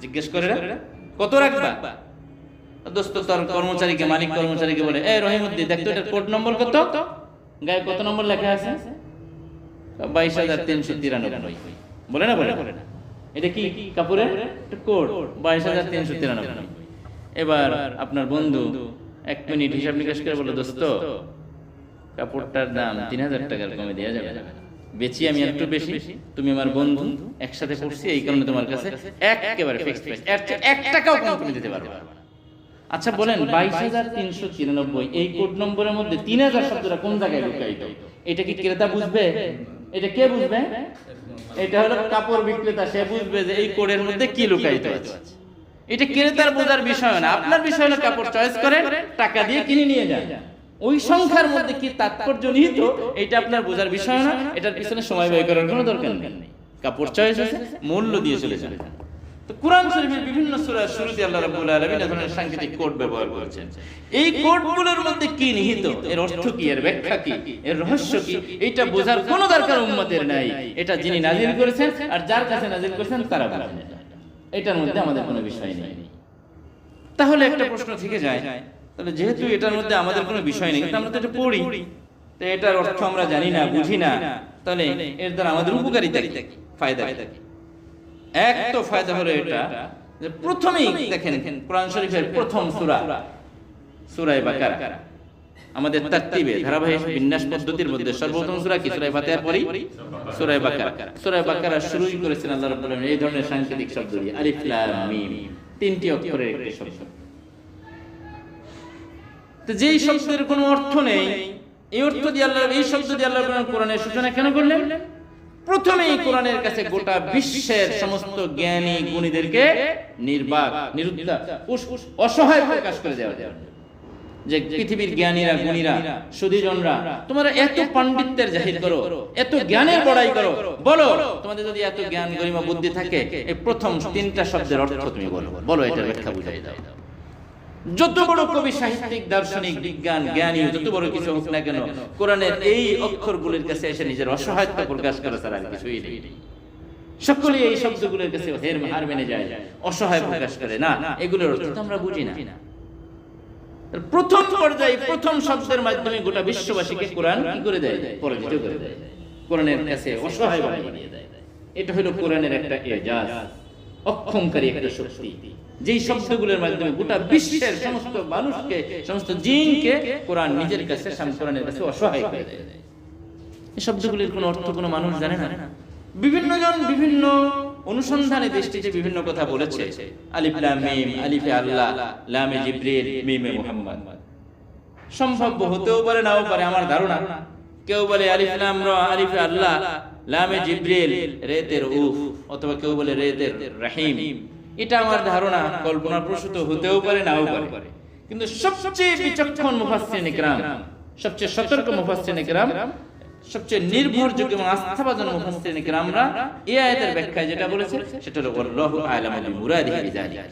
জিজ্ঞেস করে, কত রাখবা? দোস্ত তার কর্মচারীকে, মালিক কর্মচারীকে বলে, এই রহিমউদ্দিন দেখতো এটার কোড নম্বর কত, গায়ে কত নম্বর লেখা আছে? ২২,৩৯৩। বলে না, বলে না, এটা কি কাপড়ের কোড, ২২,৩৯৩। এবার আপনার বন্ধু ১ মিনিট হিসাব নিকাশ করে বলে, দোস্ত কাপড়টার দাম ৩,০০০ টাকার কমে দেওয়া যাবে না, বেচি আমি একটু বেশি, তুমি আমার বন্ধু, একসাথে পড়ছি, এই কারণে তোমার কাছে একেবারে ফিক্সড প্রাইস, এর চেয়ে ১ টাকাও কম তুমি দিতে পারবে না। আচ্ছা বলেন, ২২,৩৯৩ এই কোড নম্বরের মধ্যে ৩,০০০ শব্দটা কোন জায়গায় লুকায়িত? এটা কি ক্রেতা বুঝবে? এটা কে বুঝবে? এটা হলো কাপড় বিক্রেতা, সে বুঝবে যে এই কোডের মধ্যে কি লুকায়িত আছে। এটা ক্রেতার বোঝার বিষয় না, আপনার বিষয় হলো কাপড় চয়েস করেন, টাকা দিয়ে কিনে নিয়ে যান। ওই সংখ্যার মধ্যে কি তাৎপর্য নিহিত এটা আপনার বোঝার বিষয় না, এটার পিছনে সময় ব্যয় করার কোনো দরকার নেই। কাপড় চয়েস আছে, মূল্য দিয়ে চলে যান। তো কোরআন শরীফের বিভিন্ন সূরার শুরুতে আল্লাহ রাব্বুল আলামিন এই ধরনের সাংকেতিক কোড ব্যবহার করেছেন। এই কোডগুলোর মধ্যে কি নিহিত, এর অর্থ কি, এর ব্যাখ্যা কি, এর রহস্য কি, এটা বোঝার কোনো দরকার উম্মতের নাই। এটা যিনি নাজিল করেছেন আর যার কাছে নাজিল করেছেন তারা বুঝেন, এটার মধ্যে আমাদের কোনো বিষয় নেই। তাহলে একটা প্রশ্ন থেকে যায়, তাহলে যেহেতু এটার মধ্যে আমাদের কোনো বিষয় নেই, কিন্তু আমরা তো এটা পড়ি, তো এটার অর্থ আমরা জানি না, বুঝি না, তাহলে এর দ্বারা আমাদের উপকারিতা কি, ফায়দা কি? এক তো ফায়দা হলো এটা যে প্রথমেই দেখেন কোরআন শরীফের প্রথম সূরা সূরা বাকারা, আমাদের তারতিবে ধারাবাহিক বিন্যাস পদ্ধতির মধ্যে সর্বপ্রথম সূরা কি? সূরা ফাতিহার পরেই সূরা বাকারা। সূরা বাকারা শুরুই করেছেন আল্লাহ রাব্বুল আলামিন এই ধরনের সাংকেতিক শব্দ দিয়ে, আলিফ লাম মিম, 3টি অক্ষরের একটি শব্দ। তো যেই শব্দের কোনো অর্থ নেই, এই অর্থ দিয়ে আল্লাহ, এই শব্দ দিয়ে আল্লাহ কোরআনের সূচনা কেন করলেন? প্রথমেই কোরআনের কাছে গোটা বিশ্বের সমস্ত জ্ঞানী গুণীদেরকে নির্বাক, নিরুদ্ধার, অসহায় প্রকাশ করে দেওয়া যায়। যে পৃথিবীর জ্ঞানীরা গুণীরা সুধীজনরা তোমরা এত পাণ্ডিত্যের জাহির করো, এত জ্ঞানের বড়াই করো, বলো তোমাদের যদি এত জ্ঞান গরিমা বুদ্ধি থাকে এই প্রথম 3টা শব্দের অর্থ তুমি বলো, বলো এটার ব্যাখ্যা বুঝাই দাও। যত বড় কবি, সাহিত্যিক, দার্শনিক, বিজ্ঞান, জ্ঞানী, যত বড় কিছু হোক না কেন, কোরআনের এই অক্ষরগুলির কাছে এসে নিজের অসহায়তা প্রকাশ করে ছাড়া আর কিছুই নেই। সকলে এই শব্দগুলোর কাছে হার মেনে যায়, অসহায় প্রকাশ করে না, এগুলোর অর্থ তো আমরা বুঝি না। প্রথম পর্যায়ে প্রথম শব্দের মাধ্যমে গোটা বিশ্ববাসীকে কোরআন কি করে দেয়? পরাজিত করে দেয়, কোরআনের কাছে অসহায় বানিয়ে দেয়। এটা হলো কোরআনের একটা এজাজ, অক্ষমকারী একটা শক্তি, যেই শব্দগুলোর মাধ্যমে গোটা বিশ্বের সমস্ত মানুষকে, সমস্ত জিনকে কোরআন নিজের কাছে, কোরআনের কাছে অসহায় করে দেয়। এই শব্দগুলির কোনো অর্থ কোনো মানুষ জানে না। বিভিন্ন জন বিভিন্ন অনুসন্ধানে দৃষ্টিতে বিভিন্ন কথা বলেছে। আলিফ লাম মিম, আলিফে আল্লাহ, লামে জিবরিল, মিমে মুহাম্মদ। সম্ভব হতেও পারে, নাও পারে, আমার ধারণা। কেউ বলে আলিফ লাম রা, আলিফে আল্লাহ, লামে জিবরিল, রেতে রউফ, অথবা কেউ বলে রেতে রহিম। এটা আমার ধারণা, কল্পনাপ্রসূত হতেও পারে, নাও পারে। কিন্তু সবচেয়ে বিচক্ষণ মুফাসসিরিন ইকরাম, সবচেয়ে সতর্ক মুফাসসিরিন ইকরাম, সবচেয়ে নির্ভরযোগ্য এবং আস্থাভাজন মুফাসসিরিন ইকরামরা এই আয়াতের ব্যাখ্যায় যেটা বলেছে সেটা হলো আল্লাহু আ'লামু বিমুরাদিহি বিযালিকা।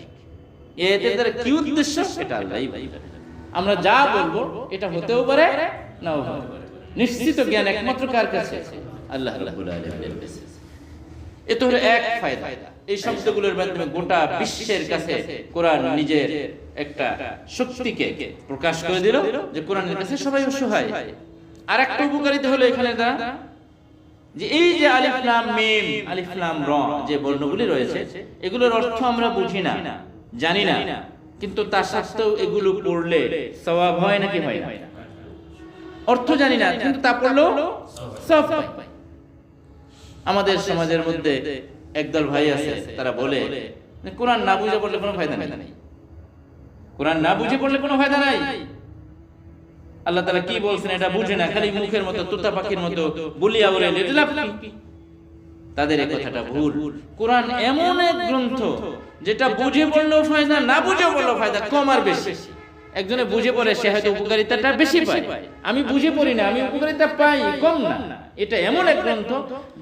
এই আয়াতের দ্বারা কি উদ্দেশ্য সেটা আল্লাহই জানেন। আমরা যা বলবো এটা হতেও পারে, নাও হতে পারে। নিশ্চিত জ্ঞান একমাত্র কার কাছে? আল্লাহ রাব্বুল আলামিনের কাছে। এটা হলো এক ফায়দা। এই শব্দগুলোর মাধ্যমে গোটা বিশ্বের কাছে কোরআন নিজের একটা শক্তিকে প্রকাশ করে দিল, যে কোরআনের কাছে সবাই অসহায়। আর একটা উপকারিতা হলো এখানে যে এই যে আলিফ লাম মিম, আলিফ লাম র যে বর্ণগুলি রয়েছে, এগুলোর অর্থ আমরা বুঝি না, জানি না, কিন্তু তা সত্ত্বেও এগুলো পড়লে সওয়াব হয় নাকি হয় না? অর্থ জানি না, কিন্তু তা পড়লেও সওয়াব পাই। আমাদের সমাজের মধ্যে একদল ভাই আছে, তারা বলে কোরআন না বুঝে পড়লে কোনো ফায়দা নেই, কোরআন না বুঝে পড়লে কোনো ফায়দা নাই। আল্লাহ তাআলা কি বলছেন এটা বুঝে না, খালি মুখের মতো তোতা পাখির মতো বলিয়া বলে লাভ কি? তাদের এই কথাটা ভুল। কোরআন এমন এক গ্রন্থ যেটা বুঝে পড়লেও ফায়দা, না বুঝে পড়লেও ফায়দা কম আর বেশি। একজনে বুঝে পড়ে সে হয়তো উপকারিতাটা বেশি পায়, আমি বুঝে পড়ি না, আমি উপকারিতা পাই কম না। এটা এমন এক গ্রন্থ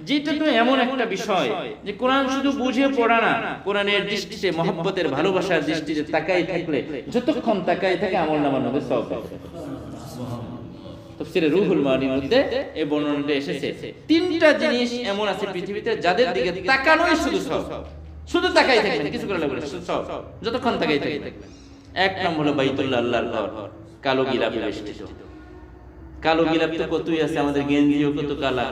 যেটা তো এমন একটা বিষয় যে কোরআন শুধু বুঝে পড়া না, কোরআনের দৃষ্টিতে, মহব্বতের, ভালোবাসার দৃষ্টিতে তাকাই থাকলে, যতক্ষণ তাকাই থাকে আমলনামার মধ্যে সওয়াব পাবে। তাফসীরে রুহুল মানির মধ্যে এই বর্ণনাটা এসেছে। 3টা জিনিস এমন আছে পৃথিবীতে যাদের দিকে তাকানোই শুধু সওয়াব, শুধু তাকাই থাকবেন, কিছু করে লাগবে না, শুধু সওয়াব, যতক্ষণ তাকাই থাকবেন। এক নম্বর হলো বাইতুল্লাহ, আল্লাহর ঘর, কালো গিলাফে বেষ্টিত। কালো গিলাফ তো কতই আছে, আমাদের গেঞ্জিও কত কালা,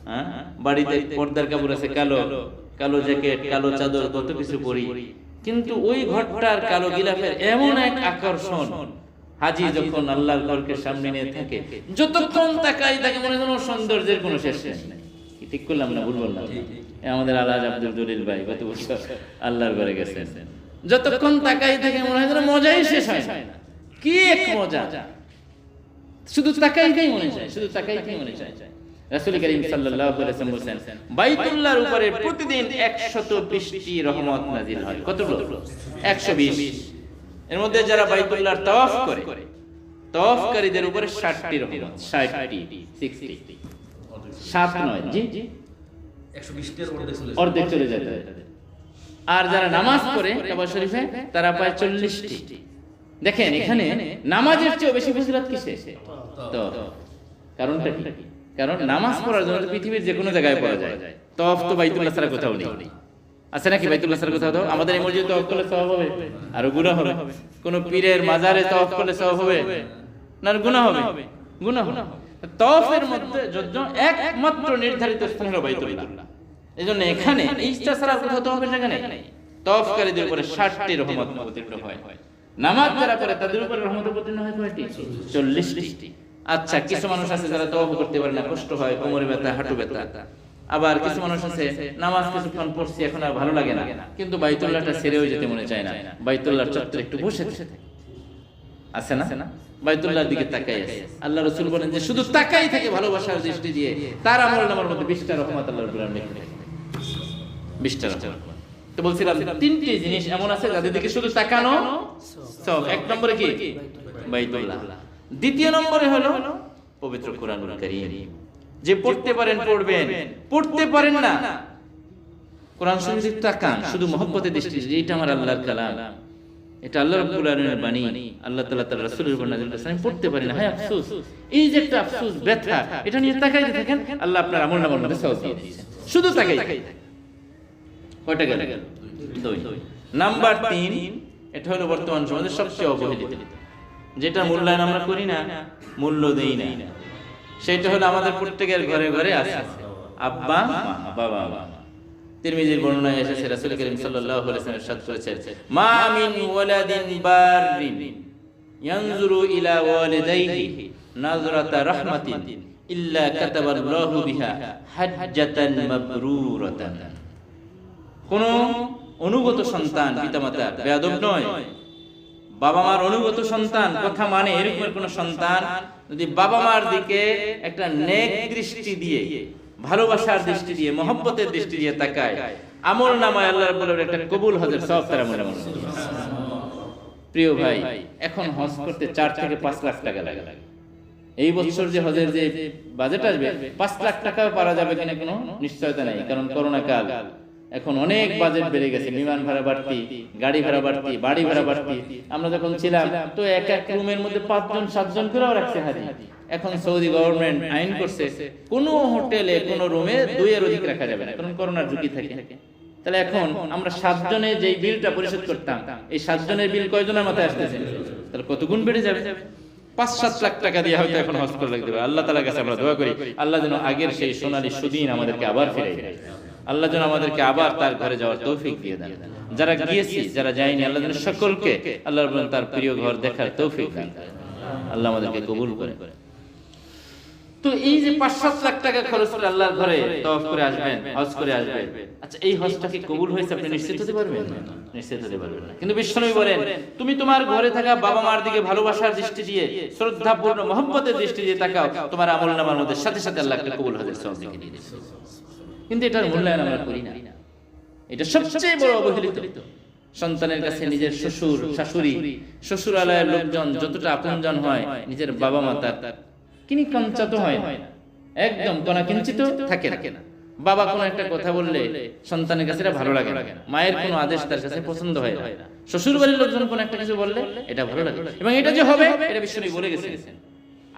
হ্যাঁ, বাড়িতে পর্দার কাপড় আছে কালো, কালো জ্যাকেট, কালো চাদর, কত কিছু পরি, কিন্তু ওই ঘরটার কালো গিলাফের এমন এক আকর্ষণ, হাজি যখন আল্লাহর ঘরকে সামনে নিয়ে থাকে, যতক্ষণ তাকাই থাকে মনে হয় সৌন্দর্যের কোনো শেষ নেই। কি ঠিক করলাম না, ভুল বললাম? আমাদের আলহাজ আব্দুল জলিল ভাই গত বছর আল্লাহর ঘরে গেছেন, যতক্ষণ তাকাই থাকে মনে হয় মজাই শেষ হয় না। কি এক মজা, শুধু তাকাইতেই মনে চায়, শুধু তাকাইতেই মনে চায়। রাসূল করিম সাল্লাল্লাহু আলাইহি ওয়াসাল্লাম বলেন, বাইতুল্লাহর উপরে প্রতিদিন 120টি রহমত নাযিল হয়। কতগুলো? 120। এর মধ্যে যারা বাইতুল্লাহর তাওয়াফ করে, তাওয়াফকারীদের উপরে 60টি রহমত, 60টি, 60 7 নয়, জি 120 এর অর্ধেক চলে যায়। আর যারা নামাজ পড়ে কাবা শরীফে, তারা পায় 40টি। দেখেন এখানে নামাজের চেয়ে বেশি ফজিলত কিসে? তো কারণটা কি? কারণ নামাজ পড়ার জন্য পৃথিবীর যে কোনো জায়গায় পড়া যায়, তাওয়াফ তো বাইতুল্লাহ ছাড়া কোথাও নেই, আছে নাকি? বাইতুল্লাহ ছাড়া কোথাও? আমাদের এই মসজিদে তাওয়াফ করলে সওয়াব হবে আর গুনাহ হবে? কোন পীরের মাজারে তাওয়াফ করলে সওয়াব হবে না, গুনাহ হবে? গুনাহ হবে। তাওয়াফের মধ্যে একমাত্র নির্ধারিত স্থান হলো বাইতুল্লাহ। এজন্য এখানে ইচ্ছা ছাড়া কোথাও তাওয়াফের জায়গা নেই। তাওয়াফকারীদের উপরে 60টি রহমত অবতীর্ণ হয়। নামাজ যারা করে তাদের উপরে রহমত অবতীর্ণ হয় কয়টি? 40টি। আচ্ছা, কিছু মানুষ আছে যারা তাওয়াফ করতে পারে না, কষ্ট হয়, কোমরে ব্যথা, হাঁটু ব্যথা। আবার কিছু মানুষ আছে নামাজ কিছুক্ষণ পড়ছি, এখন আর ভালো লাগে না, কিন্তু বাইতুল্লাহটা ছেড়েও যেতে মনে চায় না, বাইতুল্লাহর চত্বরে একটু বসে থাকে, আছে না? বাইতুল্লাহর দিকে তাকাই আছে। আল্লাহ রাসূল বলেন যে শুধু তাকাই থাকে ভালোবাসার দৃষ্টি দিয়ে, তার আমলনামার মধ্যে 20টা রহমত আল্লাহ রাব্বুল আলামিন লিখে রাখেন। 20টা রহমত। তো বলছিলাম 3টি জিনিস এমন আছে যাদের দিকে শুধু তাকানো সওয়াব। এক নম্বরে কি? বাইতুল্লাহ। দ্বিতীয় নম্বরে হলো পবিত্র কোরআনুল কারীম। যে পড়তে পারেন পড়বেন, পড়তে পারেন না কোরআন শরীফ তাকান, শুধু মহব্বতের দৃষ্টি যে এটা আমার আল্লাহর কালাম, এটা আল্লাহ রাব্বুল আলামিনের বাণী, আল্লাহ তাআলা তার রাসূলের উপর নাযিল করেছেন, আমি পড়তে পারি না, হায় আফসোস। এই যে একটা আফসোস, ব্যথা, এটা নিয়ে তাকাইতে থাকেন, আল্লাহ আপনার আমলনামার মধ্যে সওয়াব দিয়ে দিয়েছেন। শুধু তাকাই থাকেন। কয়টা গেল? 2 নাম্বার 3, এটা হলো বর্তমান সমাজের সবচেয়ে অবহেলিত, যেটা মূল্যায়ন আমরা করি না, মূল্য দেই না, সেটা হলো আমাদের প্রত্যেকের ঘরে ঘরে আছে আব্বা মা, বাবা মা। তিরমিজির বর্ণনায় এসেছে রাসূল করিম সাল্লাল্লাহু আলাইহি ওয়াসাল্লাম ইরশাদ করেছেন, মা মিন ওয়ালাদিন বাররিন ইয়ানজুরু ইলা ওয়ালিদাইহি নাযরাতা রাহমাতিন ইল্লা কাতাবাল্লাহু বিহা হাজ্জাতান মাবরুরাতান। কোন অনুগত সন্তান পিতামাতার বেয়াদব নয়, বাবা মার অনুগত সন্তান, কথা মানে এরকম কোন সন্তান যদি বাবা মার দিকে একটা নেক দৃষ্টি দিয়ে, ভালোবাসার দৃষ্টি দিয়ে, মহব্বতের দৃষ্টি দিয়ে তাকায়, আমল নামায় আল্লাহ রাব্বুল আলামিন একটা কবুল হজের সওয়াব তার আমল নামায়। প্রিয় ভাই, এখন হজ করতে 4 থেকে 5 লাখ টাকা লাগে। এই বছর যে হজের যে বাজেট আসবে 5 লাখ টাকাও পারা যাবে কিনা কোনো নিশ্চয়তা নেই, কারণ করোনা কাল, এখন অনেক বাজেট বেড়ে গেছে, বিমান ভাড়া বাড়তি, গাড়ি ভাড়া বাড়তি, বাড়ি ভাড়া বাড়তি। আমরা যখন ছিলাম তো এক এক রুমের মধ্যে 5 জন 7 জন করেও রাখছে হাজি। এখন সৌদি গভর্নমেন্ট আইন করছে কোনো হোটেলে কোনো রুমে 2 এর অধিক রাখা যাবে না, কারণ করোনার ঝুঁকি থাকে। তাহলে এখন আমরা 7 জনে যেই বিলটা পরিশোধ করতাম, এই 7 জনের বিল কয়জনের মাথায় আসতেছে? তাহলে কত গুণ বেড়ে যাবে। 5-7 লাখ টাকা দিয়ে হয়তো এখন হজ করে লাগবে। আল্লাহ তাআলার কাছে আমরা দোয়া করি, আল্লাহ যেন আগের সেই সোনালী সুদিন আমাদেরকে আবার ফিরিয়ে দেয়, আল্লাহ যেন আমাদেরকে আবার তার ঘরে যাওয়ার তৌফিক দিয়ে দেন। যারা গিয়েছি, যারা যায়নি, আল্লাহ যেন সকলকে আল্লাহ রাব্বুল তার প্রিয় ঘর দেখার তৌফিক দান করেন, আল্লাহ আমাদেরকে কবুল করেন। তো এই যে 5-7 লাখ টাকা খরচ করে আল্লাহর ঘরে তওয়াফ করে আসবেন, হজ করে আসবেন, আচ্ছা এই হজটা কি কবুল হয়েছে আপনি নিশ্চিত হতে পারবেন? নিশ্চিত হতে পারবেন না। কিন্তু বিশ্বনবী বলেন, তুমি তোমার ঘরে থাকা বাবা মার দিকে ভালোবাসার দৃষ্টি দিয়ে, শ্রদ্ধাপূর্ণ মহব্বতের দৃষ্টি দিয়ে তাকাও, তোমার আমলনামার মধ্যে সাথে সাথে আল্লাহ একটা কবুল হজের সওয়াব লিখে দিয়ে দিবেন। কিন্তু এটার মূল্যায়ন আমরা করি না, এটা সবচেয়ে বড় অবহেলিত। সন্তানের কাছে নিজের শ্বশুর শাশুড়ি, শ্বশুরালয়ের লোকজন যতটা আপনজন হয়, নিজের বাবা মা তার কিনি কঞ্চাত হয় না, একদম কোনা কিঞ্চিত থাকে না। বাবা কোনো একটা কথা বললে সন্তানের কাছে এটা ভালো লাগে না, মায়ের কোনো আদেশ তার কাছে পছন্দ হয় না, শ্বশুর বাড়ির লোকজন কোনো একটা কিছু বললে এটা ভালো লাগে। এবং এটা যে হবে এটা বিশ্বনবী বলে গেছেন,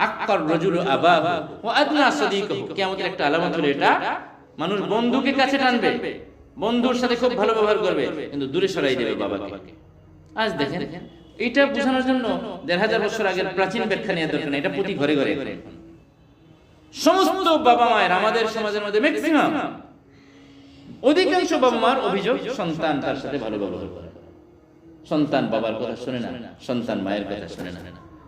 আকবার রাজুলু আবাহু ওয়া আদনা সাদিকাহু, কিয়ামতের একটা আলামত হলো এটা, মানুষ বন্ধুকে কাছে টানবে, বন্ধুর সাথে খুব ভালো ব্যবহার করবে, কিন্তু দূরে সরাই দেবে বাবাকে। আজ দেখেন, এটা বোঝানোর জন্য 1500 বছর আগের প্রাচীন ব্যাখ্যা নিয়ে দরকার নেই, এটা প্রতি ঘরে ঘরে সমস্ত বাবা মায়ের, আমাদের সমাজের মধ্যে ম্যাক্সিমাম অধিকাংশ বাবা মার অভিযোগ সন্তান তার সাথে ভালো ব্যবহার করে, সন্তান বাবার কথা শুনে না, সন্তান মায়ের কথা শুনে না।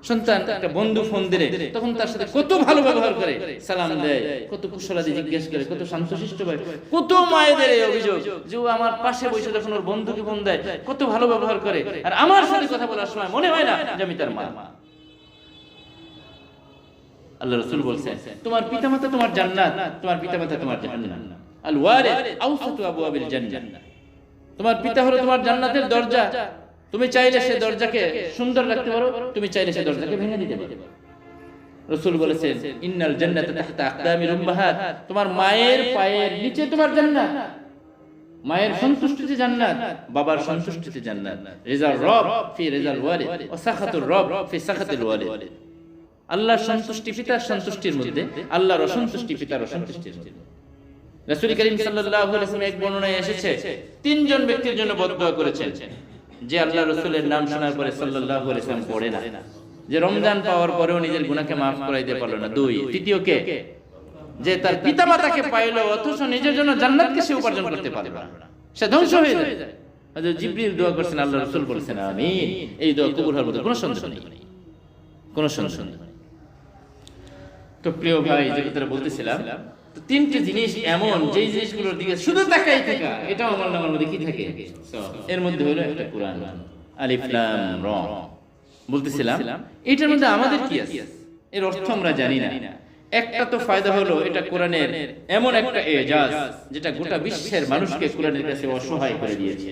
সন্তান একটা বন্ধু ফোন দিলে তখন তার সাথে কত ভালো ব্যবহার করে, সালাম দেয়, কত কুশলাদি জিজ্ঞেস করে, কত শান্তশিষ্ট হয়। কত মায়েদের এই অভিযোগ যে ও আমার পাশে বসে যখন ওর বন্ধুকে ফোন দেয় কত ভালো ব্যবহার করে, আর আমার সাথে কথা বলার সময় মনে হয় না যে আমি তার মা। আল্লাহ রাসূল বলছেন, তোমার পিতামাতা তোমার জান্নাত, তোমার পিতামাতা তোমার জাহান্নাম। আল ওয়ারিস আওসাতু আবওয়াবিল জান্নাহ, তোমার পিতা হলো তোমার জান্নাতের দরজা। তুমি চাইলে সে দরজাকে সুন্দর রাখতে পারো, তুমি চাইলে সে দরজাকে ভেঙে দিতে পারো। রাসূল বলেছেন, ইন্নাল জান্নাতা তাহতা আকদামিল উম্মাহাত, তোমার মায়ের পায়ের নিচে তোমার জান্নাত। মায়ের সন্তুষ্টিতে জান্নাত, বাবার সন্তুষ্টিতে জান্নাত। রিজাল রব ফি রিজাল ওয়ালিদ ওয়া সাখাতুর রব ফি সাখাতিল ওয়ালিদ। আল্লাহর সন্তুষ্টি পিতার সন্তুষ্টির মধ্যে, আল্লাহর অসন্তুষ্টি পিতার অসন্তুষ্টির মধ্যে। রাসূল করিম সাল্লাল্লাহু আলাইহি ওয়াসাল্লাম এক বর্ণনায় এসেছে, 3 জন ব্যক্তির জন্য বদদুয়া করেছেন, যে আল্লাহ রাসূলের নাম শোনার পরে সাল্লাল্লাহু আলাইহি ওয়াসাল্লাম পড়ে না, যে রমজান পাওয়ার পরেও নিজের গুনাহকে maaf করাইতে পারলো না। 2, তৃতীয় কে? যে তার পিতামাতাকে পাইলো অথচ নিজের জন্য জান্নাতকে সে উপার্জন করতে পারবে না, সে ধ্বংস হয়ে যায়। হযরত জিবরিল দোয়া করছেন, আল্লাহ রাসূল বলেছেন আমিন। এই দোয়া কবুল হওয়ার মধ্যে কোনো সন্দেহ নেই, কোনো সন্দেহ নেই। তো প্রিয় ভাই, যে কথাটা বলতেছিলাম, তো 3টি জিনিস এমন, যে জিনিসগুলোর দিকে শুধু তাকাই থাকা, এটা আমার নামের মধ্যে কি থাকে? এর মধ্যে হলো একটা কোরআন, আলিফ লাম র। বলতেছিলাম এটার মধ্যে আমাদের কি আছে, এর অর্থ আমরা জানি না। একটা তো ফায়দা হলো এটা কোরআনের এমন একটা এজাজ যেটা গোটা বিশ্বের মানুষকে কোরআনের কাছে অসহায় করে দিয়েছে,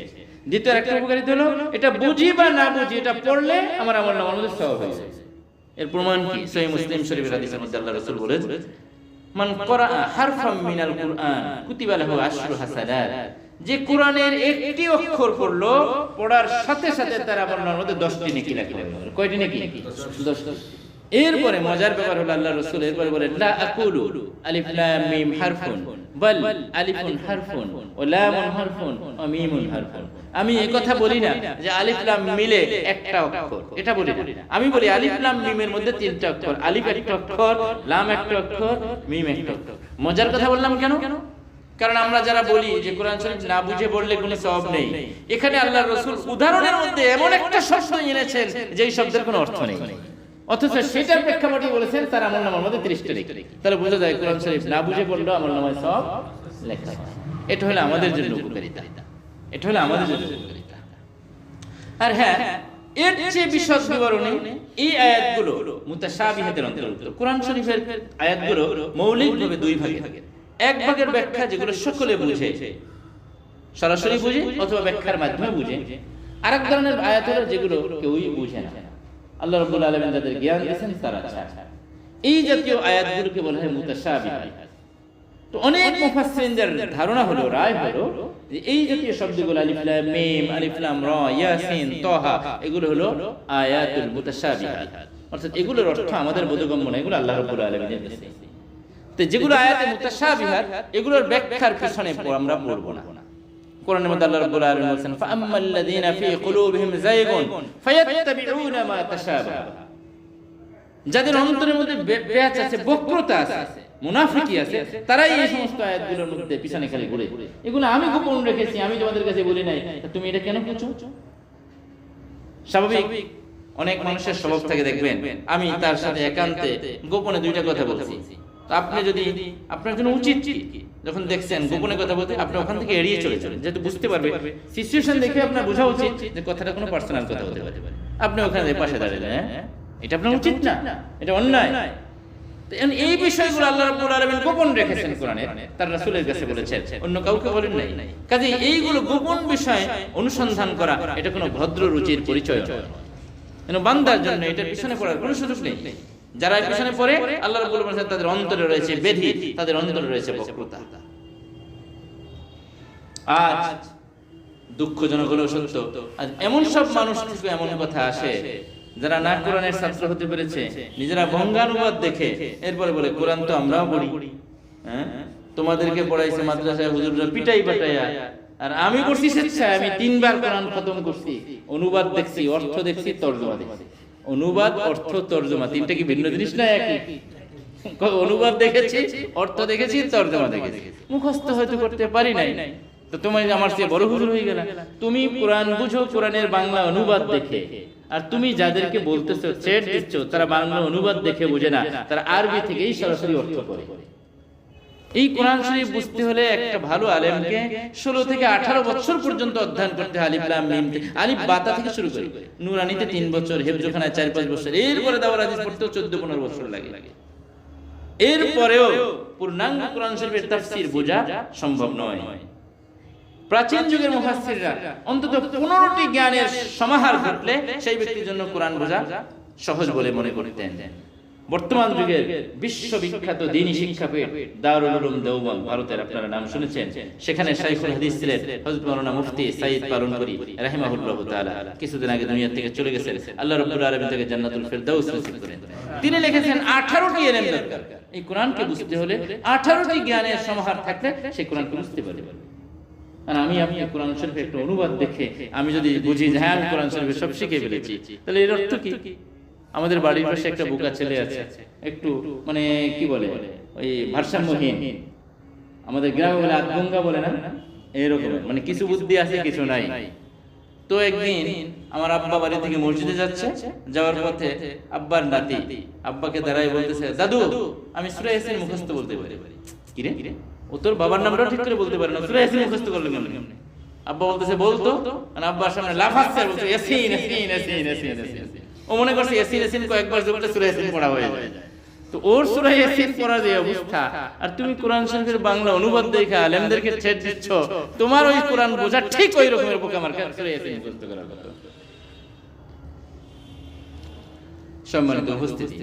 দ্বিতীয় একটা উপকারিতা হলো এটা বুঝি বা না বুঝি এটা পড়লে আমার আমলনামার মধ্যে সওয়াব হয়ে যায়। এর প্রমাণ কি? সহিহ মুসলিম শরীফের হাদিসের মধ্যে আল্লাহ রাসূল বলেছেন, মান করা হারফাম মিনাল কুরআন কুতিবা লাহু আশরু হাসানাত, যে কোরআনের একটি অক্ষর পড়লো, পড়ার সাথে সাথে তার আমলনামার মধ্যে 10টি নেকি লেখা হবে। কয়টি নেকি? 10টি। এরপরে মজার ব্যাপার হলো আল্লাহ রাসূল এরপরে বলেন, লা আকুলু আলিফ লাম মিম হারফুন বাল আলিফুন হারফুন ওয়া লামুন হারফুন ওয়া মিমুন হারফুন। আমি এই কথা বলি না যে আলিফ লাম মিলে একটা অক্ষর, এটা বলি না। আমি বলি আলিফ লাম মিমের মধ্যে 3টা অক্ষর, আলিফ একটা অক্ষর, লাম একটা অক্ষর, মিম একটা অক্ষর। মজার কথা বললাম কেন? কারণ আমরা যারা বলি যে কোরআন শরীফ না বুঝে পড়লে কোনো সওয়াব নেই, এখানে আল্লাহর রাসূল উদাহরণের মধ্যে এমন একটা শব্দ এনেছেন যেই শব্দের কোনো অর্থ নেই, অথচ সেটার প্রেক্ষাপটে বলেছেন তার আমলনামার মধ্যে 30টা নেকি। তাহলে বোঝা যায় কোরআন শরীফ না বুঝে পড়লেও আমলনামায় সওয়াব লেখা হয়। এটা হলো আমাদের জন্য উপকারিতা, এটা হলো আমাদের জন্য উপকারিতা। আর হ্যাঁ, এর চেয়ে বিশদ বিবরণে এই আয়াতগুলো মুতাশাবিহাতের অন্তর্ভুক্ত। কোরআন শরীফের আয়াতগুলো মৌলিকভাবে দুই ভাগে। এক ভাগের ব্যাখ্যা যেগুলো সকলে বুঝে, সরাসরি বুঝে অথবা ব্যাখ্যার মাধ্যমে বুঝে। আরেক ধরনের আয়াত হলো যেগুলো কেউই বুঝে না, আল্লাহ রাব্বুল আলামিন যাদের জ্ঞান দিয়েছেন তারা ছাড়া। এই জাতীয় আয়াতগুলোকে বলা হয় মুতাশাবিহ। তো অনেক মুফাসসিরদের ধারণা হলো, রায় হলো যে এই জাতীয় শব্দগুলো আলিফ লাম মিম, আলিফ লাম রা, ইয়াসিন, তাহা, এগুলো হলো আয়াতুল মুতাশাবিহাত, অর্থাৎ এগুলোর অর্থ আমাদের বোধগম্য না, এগুলো আল্লাহ রাব্বুল আলামিনের কাছে। তো যেগুলো আয়াতে মুতাশাবিহাত এগুলোর ব্যাখ্যার পিছনে আমরা পড়ব না। কোরআনের মধ্যে আল্লাহ রাব্বুল আলামিন বলেন, ফাআম্মাল্লাযীনা ফী কুলুবিহিম যায়গুন ফায়াত্তাবিউনা মা তাশাবাহা, যাদের অন্তরের মধ্যে পেঁচ আছে, বক্রতা আছে, মুনাফিকি আছে, তারাই এই সমস্ত আয়াতগুলোর মধ্যে পিছনে খালি ঘুরে। এগুলো আমি গোপন রেখেছি, আমি তোমাদের কাছে বলি নাই, তুমি এটা কেন করছো? স্বাভাবিক অনেক মানুষের স্বভাব থাকে, দেখবেন আমি তার সাথে একান্তে গোপনে 2টা কথা বলছি, তো আপনি যদি আপনার জন্য উচিত কি যখন দেখছেন গোপনে কথা বলতে, আপনি ওখান থেকে এড়িয়ে চলে চলেন, যেহেতু বুঝতে পারবে সিচুয়েশন দেখে আপনার বোঝা উচিত যে কথাটা কোনো পার্সোনাল কথা হতে পারে, আপনি ওখানে পাশে দাঁড়ালেন, হ্যাঁ এটা আপনার উচিত না, এটা অন্যায়। এই বিষয়গুলো আল্লাহ রাব্বুল আলামিন গোপন রেখেছেন কোরআনে, তার রাসূলের কাছে বলেছেন, অন্য কাউকে বলেন নাই। কাজেই এইগুলো গোপন বিষয় অনুসন্ধান করা এটা কোনো ভদ্র রুচির পরিচয় নয়। বান্দার জন্য এটার পিছনে পড়ার কোনো সুযোগ নেই। যারা এর পিছনে পড়ে, আল্লাহ রাব্বুল আলামিন বলেছেন তাদের অন্তরে রয়েছে বেধি, তাদের অন্তরে রয়েছে বক্রতা। আজ দুঃখজনক হলেও সত্য, আজ এমন সব মানুষ থেকে এমন কথা আসে যারা না কোরআনের ছাত্র হতে পেরেছে, নিজেরা বঙ্গানুবাদ দেখে এরপরে বলে কোরআন তো আমরাও পড়ি, হ্যাঁ তোমাদেরকে পড়াইছে মাদ্রাসায় হুজুররা পিটাই পাটাইয়া, আর আমি করছি স্বেচ্ছায়, আমি 3বার কোরআন খতম করছি, অনুবাদ দেখছি, অর্থ দেখছি, তরজমা দেখছি। অনুবাদ, অর্থ, তরজমা 3টা কি ভিন্ন জিনিস না? একই। অনুবাদ দেখেছি, অর্থ দেখেছি, তরজমা দেখেছি, মুখস্থ হয়তো করতে পারি নাই, তো তুমি আমার চেয়ে বড় হুজুর হয়ে গেলা। তুমি কোরআন বুঝো কোরআনের বাংলা অনুবাদ দেখে, আর তুমি যাদেরকে বলতেছো, ছেড় দিচ্ছ, তারা বাংলা অনুবাদ দেখে বুঝে না, তারা আরবি থেকেই সরাসরি অর্থ করে। এই কোরআন শরীফ বুঝতে হলে একটা ভালো আলেমকে 16 থেকে 18 বছর পর্যন্ত অধ্যয়ন করতে হয়। আলিফ লাম মিম, আলিফ বাতা থেকে শুরু করে নুরানিতে 3 বছর, হেফজখানায় 4-5 বছর, এরপরে দাওরাত হাদিস পড়তেও 14-15 বছর লাগে। এরপরেও পূর্ণাঙ্গ কোরআন শরীফের তাফসীর বোঝা সম্ভব নয়। প্রাচীন যুগের মুফাসসিররা অন্তত 15টি জ্ঞানের সমাহার ঘটলে সেই ব্যক্তির জন্য কোরআন বোঝা সহজ বলে মনে করতেন। বর্তমান যুগের বিশ্ববিখ্যাত দ্বীনি শিক্ষাপীঠ দারুল উলুম দেওবন্দ, ভারতের আপনারা নাম শুনেছেন, সেখানে শাইখুল হাদিস ছিলেন হযরত মাওলানা মুফতি সাইয়্যিদ পালনপুরি রাহিমাহুল্লাহ তাআলা। কিছুদিন আগে দুনিয়া থেকে চলে গেছেন, আল্লাহ রাব্বুল আলামিন তাকে জান্নাতুল ফেরদাউস নসিব করেন। তিনি লিখেছেন 18টি ইলম দরকার। এই কোরআনকে বুঝতে হলে 18টি জ্ঞানের সমাহার থাকলে সেই কোরআনকে বুঝতে পারবে। আর আমি কোরআন শরীফের একটা অনুবাদ দেখে আমি যদি বুঝি যে হ্যাঁ আমি কোরআন শরীফের সব শিখে ফেলেছি, তাহলে এর অর্থ কি? আমাদের বাড়ির পাশে একটা বোকা ছেলে আছে, একটু মানে কি বলে ওই ভারসাম্যহীন, আমাদের গ্রামে বলে আদগঙ্গা বলে না, এরকম মানে কিছু বুদ্ধি আছে কিছু নাই। তো একদিন আমার আব্বা বাড়ি থেকে মসজিদে যাচ্ছে, যাওয়ার পথে আব্বার নাতি আব্বাকে দাঁড়ায় বলতেছে, দাদু আমি সূরা ইয়াসিন মুখস্থ বলতে পারি। কি রে, ও তোর বাবার নামটাও ঠিক করে বলতে পারে না, সূরা ইয়াসিন মুখস্থ করলো কেমনে? আব্বা বলতেছে বলতো, আর আব্বার সামনে লাফাচ্ছে আর বলছে ইয়াসিন ইয়াসিন ইয়াসিন ইয়াসিন ইয়াসিন। ও মনে করছে ইয়াসিন ইয়াসিন কয়েকবার জোরে সূরা ইয়াসিন পড়া হয়ে যায়। তো ওর সূরা ইয়াসিন পড়ার এই অবস্থা, আর তুমি কোরআন শরীফের বাংলা অনুবাদ দেখে আলেমদেরকে ছেড়ে দিচ্ছ, তোমার ওই কোরআন বোঝা ঠিক ওই রকমের বোকা আমার সূরা ইয়াসিন মুখস্থ করার কথা। সম্মানিত উপস্থিতি,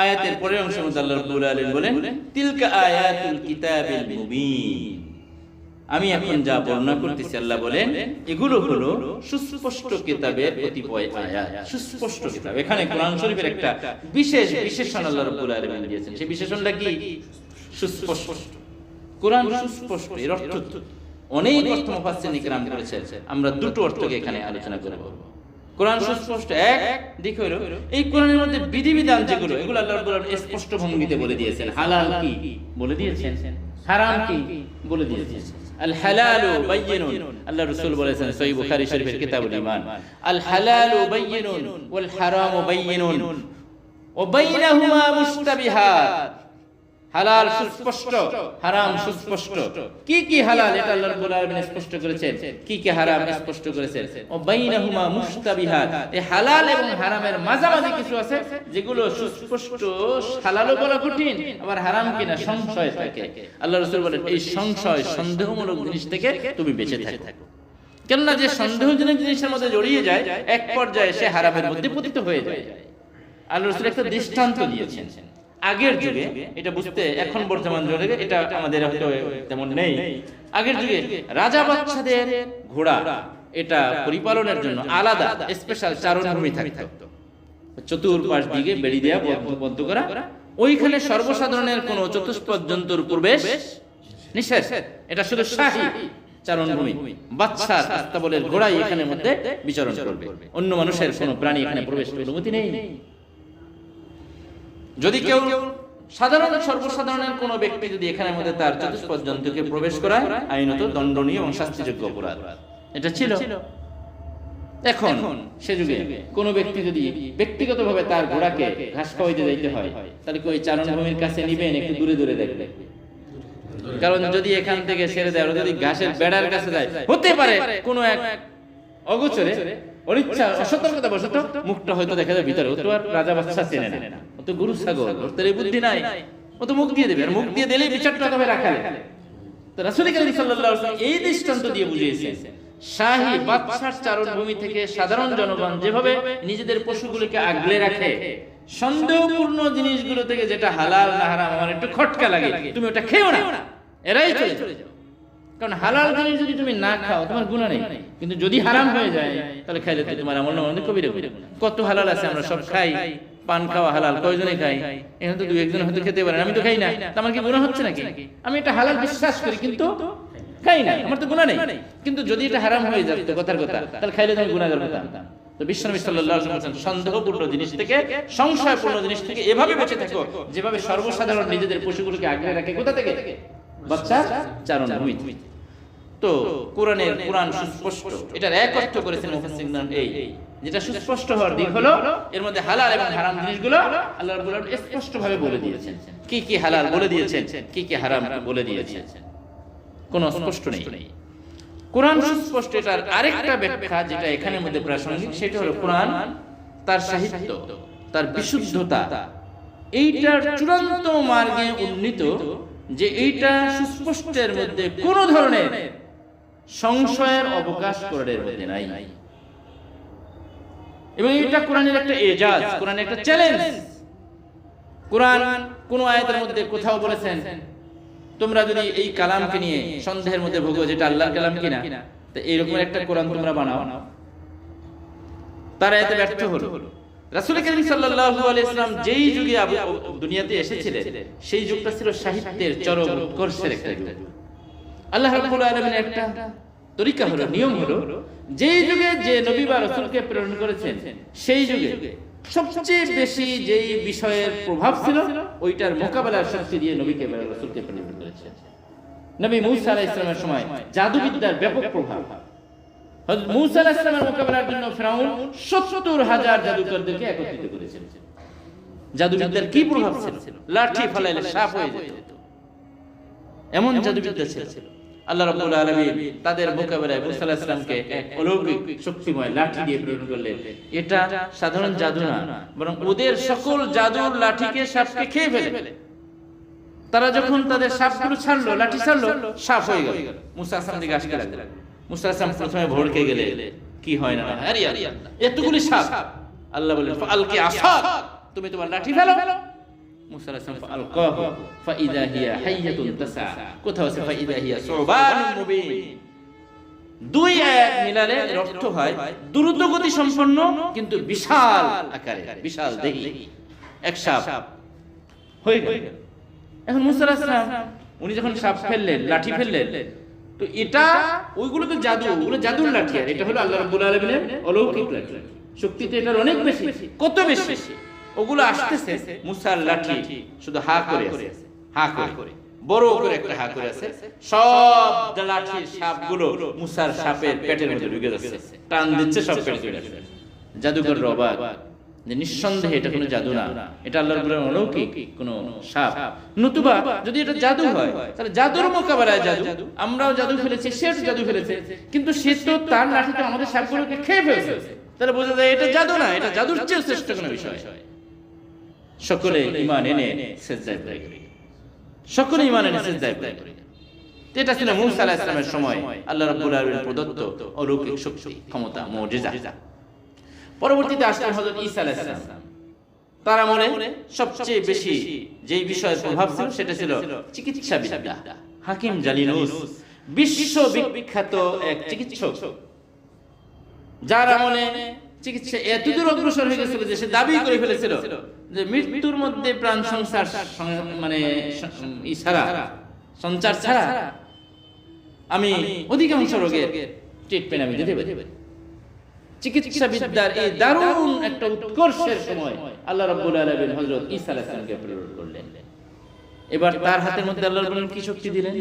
আয়াতের পরের অংশের মধ্যে আল্লাহ রাব্বুল আলামিন বলেন, তিলকা আয়াতুল কিতাবিল মুবিন। আমি এখন যা বর্ণনা করতেছি, আল্লাহ বলেন এগুলো হলো সুস্পষ্ট কিতাবের কতিপয় আয়াত। সুস্পষ্ট কিতাব, এখানে কোরআন শরীফের একটা বিশেষ বিশেষণ আল্লাহ রাব্বুল আলামিন দিয়েছেন। সেই বিশেষণটা কি? সুস্পষ্ট। কোরআন সুস্পষ্ট, এর অর্থ কি? অনেক অর্থ মুফাসসিরিন ইকরাম করেছেন, আমরা দুটো অর্থকে এখানে আলোচনা করব। কোরআন সুস্পষ্ট এক দিক হলো এই কোরআনের মধ্যে বিধিবিধান যেগুলো, এগুলো আল্লাহ রাব্বুল আলামিন স্পষ্ট ভঙ্গিতে বলে দিয়েছেন। হালাল কি বলে দিয়েছেন, হারাম কি বলে দিয়েছেন। আল হালালু বাইয়িনুন, আল্লাহ রাসূল বলেছেন সহিহ বুখারী শরীফের কিতাবুল ঈমান, আল হালালু বাইয়িনুন ওয়াল হারামু বাইয়িনুন ওয়া বাইনাহুমা মুশতাবিহাত। হালাল সুস্পষ্ট, হারাম সুস্পষ্ট। কি কি হালাল এটা আল্লাহ রাব্বুল আলামিন স্পষ্ট করেছেন, কি কি হারাম স্পষ্ট করেছেন। ও বাইনাহুমা মুশতাবিহাত, এই হালাল এবং হারামের মাঝামাঝি কিছু আছে যেগুলো সুস্পষ্ট, হালালও বলা কঠিন, আবার হারাম কিনা সংশয় থাকে। আল্লাহ রাসূল বলেন এই সংশয়, সন্দেহমূলক জিনিস থেকে তুমি বেঁচে থাকো। কেননা যে সন্দেহজনক জিনিসের মধ্যে জড়িয়ে যায়, এক পর্যায়ে সে হারামের মধ্যে পতিত হয়ে যায়। আল্লাহ রাসূল একটা দৃষ্টান্ত দিয়েছেন আগের যুগে, এটা বুঝতে এখন বর্তমান যুগে এটা আমাদের হয়তো তেমন নেই। আগের যুগে রাজা বাদশাদের ঘোড়া এটা পরিপালনের জন্য আলাদা স্পেশাল চারণভূমি থাকতো, চতুর্পাশ দিকে বেড়ি দেয়া বদ্ধ করা। ওইখানে সর্বসাধারণের কোনো চতুষ্পদ জন্তুর প্রবেশ নিষেধ, এটা শুধু শাহী চারণভূমি। বাদশার আস্তাবলের ঘোড়াই এখানের মধ্যে বিচরণ করবে, অন্য মানুষের কোনো প্রাণী এখানে প্রবেশের অনুমতি নেই। যদি কেউ সাধারণ সর্বসাধারণের কোনো ব্যক্তি যদি এখানের মধ্যে তার চতুষ্পদ জন্তুকে প্রবেশ করায়, আইনত দণ্ডনীয় এবং শাস্তিযোগ্য অপরাধ। এটা ছিল। এখন সে যুগে কোনো ব্যক্তি যদি ব্যক্তিগতভাবে তার ঘোড়াকে ঘাস খাওয়াইতে যাইতে হয়, তাহলে কি ওই চারণভূমির কাছে নিবেন, একটু দূরে দূরে দেখবে? কারণ যদি এখান থেকে ছেড়ে দেয়, যদি ঘাসের বেড়ার কাছে যায়, হতে পারে কোনো এক অগোচরে অনিচ্ছা অসতর্কতা বশত মুখটা হয়তো দেখা যায় ভিতরে। ও তো আর রাজা বাদশা চেনে না, ও তো গরু ছাগল, ওর তো এই বুদ্ধি নাই, ও তো মুখ দিয়ে দেবে, আর মুখ দিয়ে দিলেই বিচারটা হবে রাখালে। তো রাসূল কারীম সাল্লাল্লাহু আলাইহি ওয়াসাল্লাম এই দৃষ্টান্ত দিয়ে বুঝিয়েছেন, শাহী বাদশার চারণভূমি থেকে সাধারণ জনগণ যেভাবে নিজেদের পশুগুলোকে আগলে রাখে, সন্দেহপূর্ণ জিনিসগুলো থেকে যেটা হালাল না হারাম আমার একটু খটকা লাগে, তুমি ওটা খেও না, এরাই চলে যাও। কারণ হালাল জিনিস যদি তুমি না খাও তোমার গুনাহ নেই, কিন্তু যদি হারাম হয়ে যায় তাহলে খাইলে তো তোমার আমল নামায় কবিরা গুনাহ। কত হালাল আছে, আমরা সব খাই, পান খাওয়া হালাল, কয়জনে খাই? এখানে তো দুই একজন হয়তো খেতে পারেন, আমি তো খাই না, আমার কি গুনাহ হচ্ছে নাকি? আমি এটা হালাল বিশ্বাস করি কিন্তু খাই না, আমার তো গুনাহ নেই। কিন্তু যদি এটা হারাম হয়ে যায় তো কথার কথা, তাহলে খাইলে তুমি গুনাহগার হতাম। তো বিশ্বনবী সাল্লাল্লাহু আলাইহি ওয়াসাল্লাম সন্দেহপূর্ণ জিনিস থেকে, সংশয়পূর্ণ জিনিস থেকে এভাবে বেঁচে থাকো যেভাবে সর্বসাধারণ নিজেদের পশুগুলোকে আগলে রাখে। কোথা থেকে? বাচ্চার চারণভূমি। তো কোরআন সুস্পষ্ট, এটার এক অর্থ করেছেন মুফাসসিরিন এই, যেটা সুস্পষ্ট হওয়ার দিক হলো এর মধ্যে হালাল এবং হারাম জিনিসগুলো আল্লাহ রাব্বুল আলামিন স্পষ্ট ভাবে বলে দিয়েছেন। কি কি হালাল বলে দিয়েছেন, কি কি হারাম বলে দিয়েছেন, কোনো স্পষ্ট নেই। কোরআন সুস্পষ্ট। এটার আরেকটা ব্যাখ্যা যেটা এখানের মধ্যে প্রাসঙ্গিক, সেটা হলো কোরআন তার সাহিত্য, তার বিশুদ্ধতা, এইটার চূড়ান্ত মার্গে উন্নীত, যে এইটা সুস্পষ্টের মধ্যে কোন ধরনের সংশয়ের অবকাশ কোরআনের মধ্যে নাই। এবং এটা কোরআনের একটা এজাজ, কোরআনের একটা চ্যালেঞ্জ। কোরআন কোন আয়াতের মধ্যে কোথাও বলেছেন তোমরা যদি এই কালামকে নিয়ে সন্দেহের মধ্যে ভোগো যেটা আল্লাহর কালাম কিনা, তো এইরকম একটা কোরআন তোমরা বানাও, তারা এতে ব্যর্থ হলো। রাসূল কারীম সাল্লাল্লাহু আলাইহি ওয়াসাল্লাম যেই যুগে দুনিয়াতে এসেছিলেন, সেই যুগটা ছিল সাহিত্যের চরম উৎকর্ষের একটা যুগ। আল্লাহ রাব্বুল আলামিনের একটা তরিকা হলো, নিয়ম হলো, যেই যুগে যে নবী বা রাসূলকে প্রেরণ করেছেন, সেই যুগে সবচেয়ে বেশি যেই বিষয়ের প্রভাব ছিল, ওইটার মোকাবেলার শক্তি দিয়ে নবীকে বা রাসূলকে প্রেরণ করেছেন। নবী মূসা আলাইহিস সালামের সময় জাদুবিদ্যার ব্যাপক প্রভাব। হযরত মূসা আলাইহিস সালামের মোকাবেলার জন্য ফিরাউন ৭০,০০০ জাদুকরদেরকে একত্রিত করেছেন। জাদুবিদ্যার কি প্রভাব ছিল? লাঠি ফলাইলে সাপ হয়ে যেত, এমন জাদুবিদ্যা ছিল। আল্লাহ রাব্বুল আলামিন তাদের মোকাবেলায় মুসা আলাইহিস সালামকে এক অলৌকিক শক্তিময় লাঠি দিয়ে প্রেরণ করলেন। এটা সাধারণ জাদু না, বরং ওদের সকল জাদুর লাঠিকে সাপকে খেয়ে ফেলে। তারা যখন তাদের সাপগুলো ছাড়লো, লাঠি ছাড়লো, সাপ হয়ে গেল। মুসা আলাইহিস সালাম দিকে আসতে লাগলেন। মুসা আলাইহিস সালাম প্রথমে ভড়কে গেলে কি হয় না, আরে আল্লাহ এতগুলি সাপ। আল্লাহ বললেন ফালকি আসাক, তুমি তোমার লাঠি ফেলো। মুসা আলাইহিস সালাম ফালকাহু ফাইদা হিয়া হাইয়াতুন তাসা, কোথাও আছে ফাইদা হিয়া সুবানুন মুবিন। দুই আয়াত মিলালে এর অর্থ হয় দ্রুত গতি সম্পন্ন কিন্তু বিশাল আকারে, বিশাল দেহি এক সাপ হয়ে গেল। এখন মুসা আলাইহিস সালাম উনি যখন সাপ ফেললেন, লাঠি ফেললেন, তো এটা ওইগুলো তো জাদু, ওগুলো জাদুর লাঠি, আর এটা হলো আল্লাহ রাব্বুল আলামিনের অলৌকিক লাঠি। শক্তি তো এটার অনেক বেশি। কত বেশি? ওগুলো আসতেছে, মুসার লাঠি শুধু হা করে আছে, হা করে, বড় করে একটা হা করে আছে। সব লাঠির সাপগুলো মুসার সাপের পেটের মধ্যে ঢুকে যাচ্ছে, টান দিচ্ছে, সব পেটে চলে আসছে। জাদুকর অবাক যে নিঃসন্দেহে এটা কোনো জাদু না, এটা আল্লাহর রাব্বুল আলামিনের অলৌকিক কোনো সাপ। নতুবা যদি এটা জাদু হয় তাহলে জাদুর মোকাবেলায় জাদু, আমরাও জাদু ফেলেছি, সেও জাদু ফেলেছে, কিন্তু সে তো তার লাঠি তো আমাদের সাপগুলোকে খেয়ে ফেলেছে। তাহলে বোঝা যায় এটা জাদু না, এটা জাদুর চেয়ে শ্রেষ্ঠ কোনো বিষয়। সকলে ঈমান এনে সিজদায় পড়ে গেল, সকলে ঈমান এনে সিজদায় পড়ে গেল। এটা ছিল মূসা আলাইহিস সালামের সময় আল্লাহ রাব্বুল আলামিনের প্রদত্ত অলৌকিক শক্তি, ক্ষমতা, মুজিজা। পরবর্তীতে আসলেন হযরত ঈসা আলাইহিস সালাম। তার আমলে সবচেয়ে বেশি যেই বিষয়ের প্রভাব ছিল সেটা ছিল চিকিৎসা বিদ্যা। হাকিম জালিনুস বিশ্ববিখ্যাত এক চিকিৎসক, যার আমলে চিকিৎসা এতদূর অগ্রসর হয়ে গেছিল যে সে দাবি করে ফেলেছিল যে মৃত্যুর মধ্যে প্রাণ সংসার মানে সঞ্চার ছাড়া আমি অধিকাংশ রোগের ট্রিটমেন্ট আমি দিতে পারি। চিকিৎসা বিদ্যার এই দারুণ একটা উৎকর্ষের সময় আল্লাহ রাব্বুল আলামিন হযরত ঈসা আলাইহিস সালামকে প্রেরণ করলেন। এবার তার হাতের মধ্যে আল্লাহ রাব্বুল আলামিন কি শক্তি দিলেন?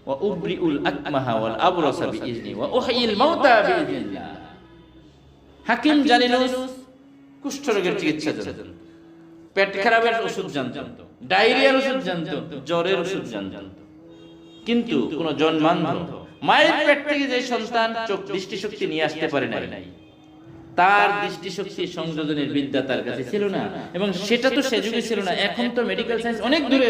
ওয়া উবরিউল আকমাহা ওয়াল আবরাসা বিইজনি ওয়া উহয়িল মাউতা বিইজনিল্লাহ। হাকিম জালিনুস কুষ্ঠ রোগের চিকিৎসা জানতেন, পেট খারাপের ওষুধ জানতেন, ডায়রিয়ার ওষুধ জানতেন, জ্বরের ওষুধ জানতেন, কিন্তু কোন জন্মান্ধ মায়ের পেট থেকে যে সন্তান চোখ দৃষ্টিশক্তি নিয়ে আসতে পারে নাই, তার দৃষ্টিশক্তি সংযোজনের বিদ্যা তার কাছে ছিল না, এবং সেটা তো সে যুগে ছিল না। এখন তো মেডিকেল সায়েন্স অনেক দূরে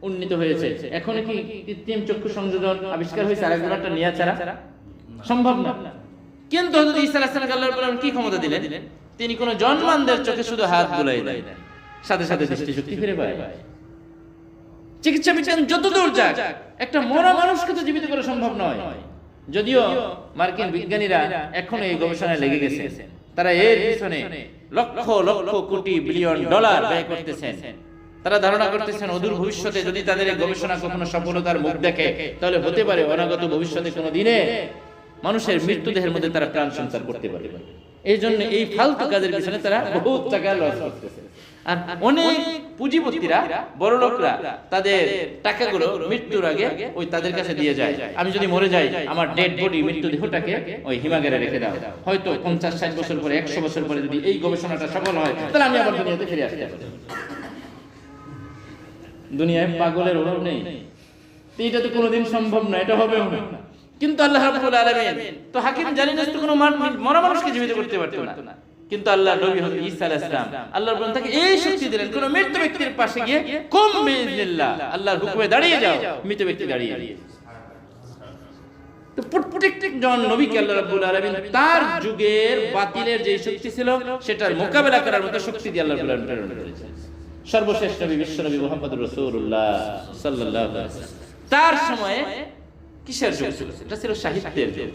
উন্নীত হয়েছে, এখন কি কৃত্রিম চক্ষু সংযোজন আবিষ্কার হয়েছে, আর একজনটা নিয়ে ছাড়া সম্ভব না। কিন্তু হযরত ঈসা আলাইহিস সালাম আল্লাহর বলেন কি ক্ষমতা দিলেন? তিনি কোন জন্মান্ধের চোখে শুধু হাত বুলাই দেন, সাথে সাথে দৃষ্টিশক্তি ফিরে পায়। চিকিৎসা বিজ্ঞান যতদূর যাক, একটা মরা মানুষকে তো জীবিত করা সম্ভব নয়। যদিও মার্কিন বিজ্ঞানীরা এখনো এই গবেষণায় লেগে গেছে, তারা এর পিছনে লক্ষ লক্ষ কোটি বিলিয়ন ডলার ব্যয় করতেছেন। তারা ধারণা করতেছেন অদূর ভবিষ্যতে যদি তাদের এই গবেষণা কখনো সফলতার মুখ দেখে, তাহলে হতে পারে অনাগত ভবিষ্যতে কোনো দিনে মানুষের মৃত্যুদেহের মধ্যে তারা প্রাণ সঞ্চার করতে পারে। এই জন্য এই ফালতু কাজের পিছনে তারা বহুত টাকা লস করতেছে। আর অনেক পুঁজিপতিরা, বড় লোকরা তাদের টাকাগুলো মৃত্যুর আগে ওই তাদের কাছে দিয়ে যায়। আমি যদি মরে যাই, আমার ডেড বডি, মৃত্যুদেহটাকে ওই হিমাগারে রেখে দাও, হয়তো 50-60 বছর পরে, 100 বছর পরে যদি এই গবেষণাটা সফল হয়, তাহলে আমি আবার দুনিয়াতে ফিরে আসতে পারি। দুনিয়ায় পাগলের অভাব নেই, এটা তো কোনোদিন সম্ভব না, এটা হবেও না। কিন্তু আল্লাহ রাব্বুল আলামিন তো হাকিম জালিনুস তো কোনো মরা মানুষকে জীবিত করতে পারতো না, কিন্তু আল্লাহ নবী হযরত ঈসা আলাইহিস সালাম আল্লাহর বলেন তাকে এই শক্তি দিলেন, কোন মৃত ব্যক্তির পাশে গিয়ে কুম বিইজনিল্লাহ, আল্লাহর হুকুমে দাঁড়িয়ে যাও, মৃত ব্যক্তি দাঁড়িয়ে। তো প্রত্যেক জন নবীকে আল্লাহ রাব্বুল আলামিন তার যুগের বাতিলের যে শক্তি ছিল সেটার মোকাবেলা করার মতো শক্তি দিয়ে আল্লাহ রাব্বুল আলামিন প্রেরণ করেছেন। সর্বশেষ নবী বিশ্ব নবী মুহাম্মদুর রাসূলুল্লাহ সাল্লাল্লাহু আলাইহি ওয়াসাল্লাম, তার সময়ে কিসের যুগ ছিল? এটা ছিল সাহিত্যের যুগ,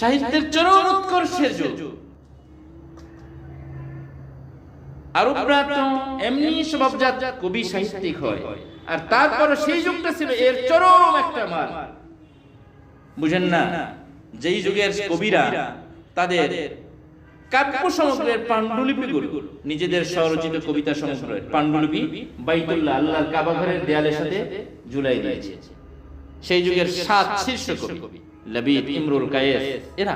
সাহিত্যের চরম উৎকর্ষের যুগ। আরবরা তো এমনি স্বভাবজাত কবি সাহিত্যিক হয়, আর তারপর সেই যুগটা ছিল এর চরম একটা মার। বুঝেন না, যেই যুগের কবিরা তাদের কাব্য সমগ্রের পাণ্ডুলিপিগুলো, নিজেদের স্বরচিত কবিতা সমগ্রের পাণ্ডুলিপি বাইতুল্লাহ, আল্লাহর কাবা ঘরের দেয়ালের সাথে ঝুলাই দিয়েছে। সেই যুগের 7 শীর্ষ কবি লাবিদ, ইমরুল কায়েস, এরা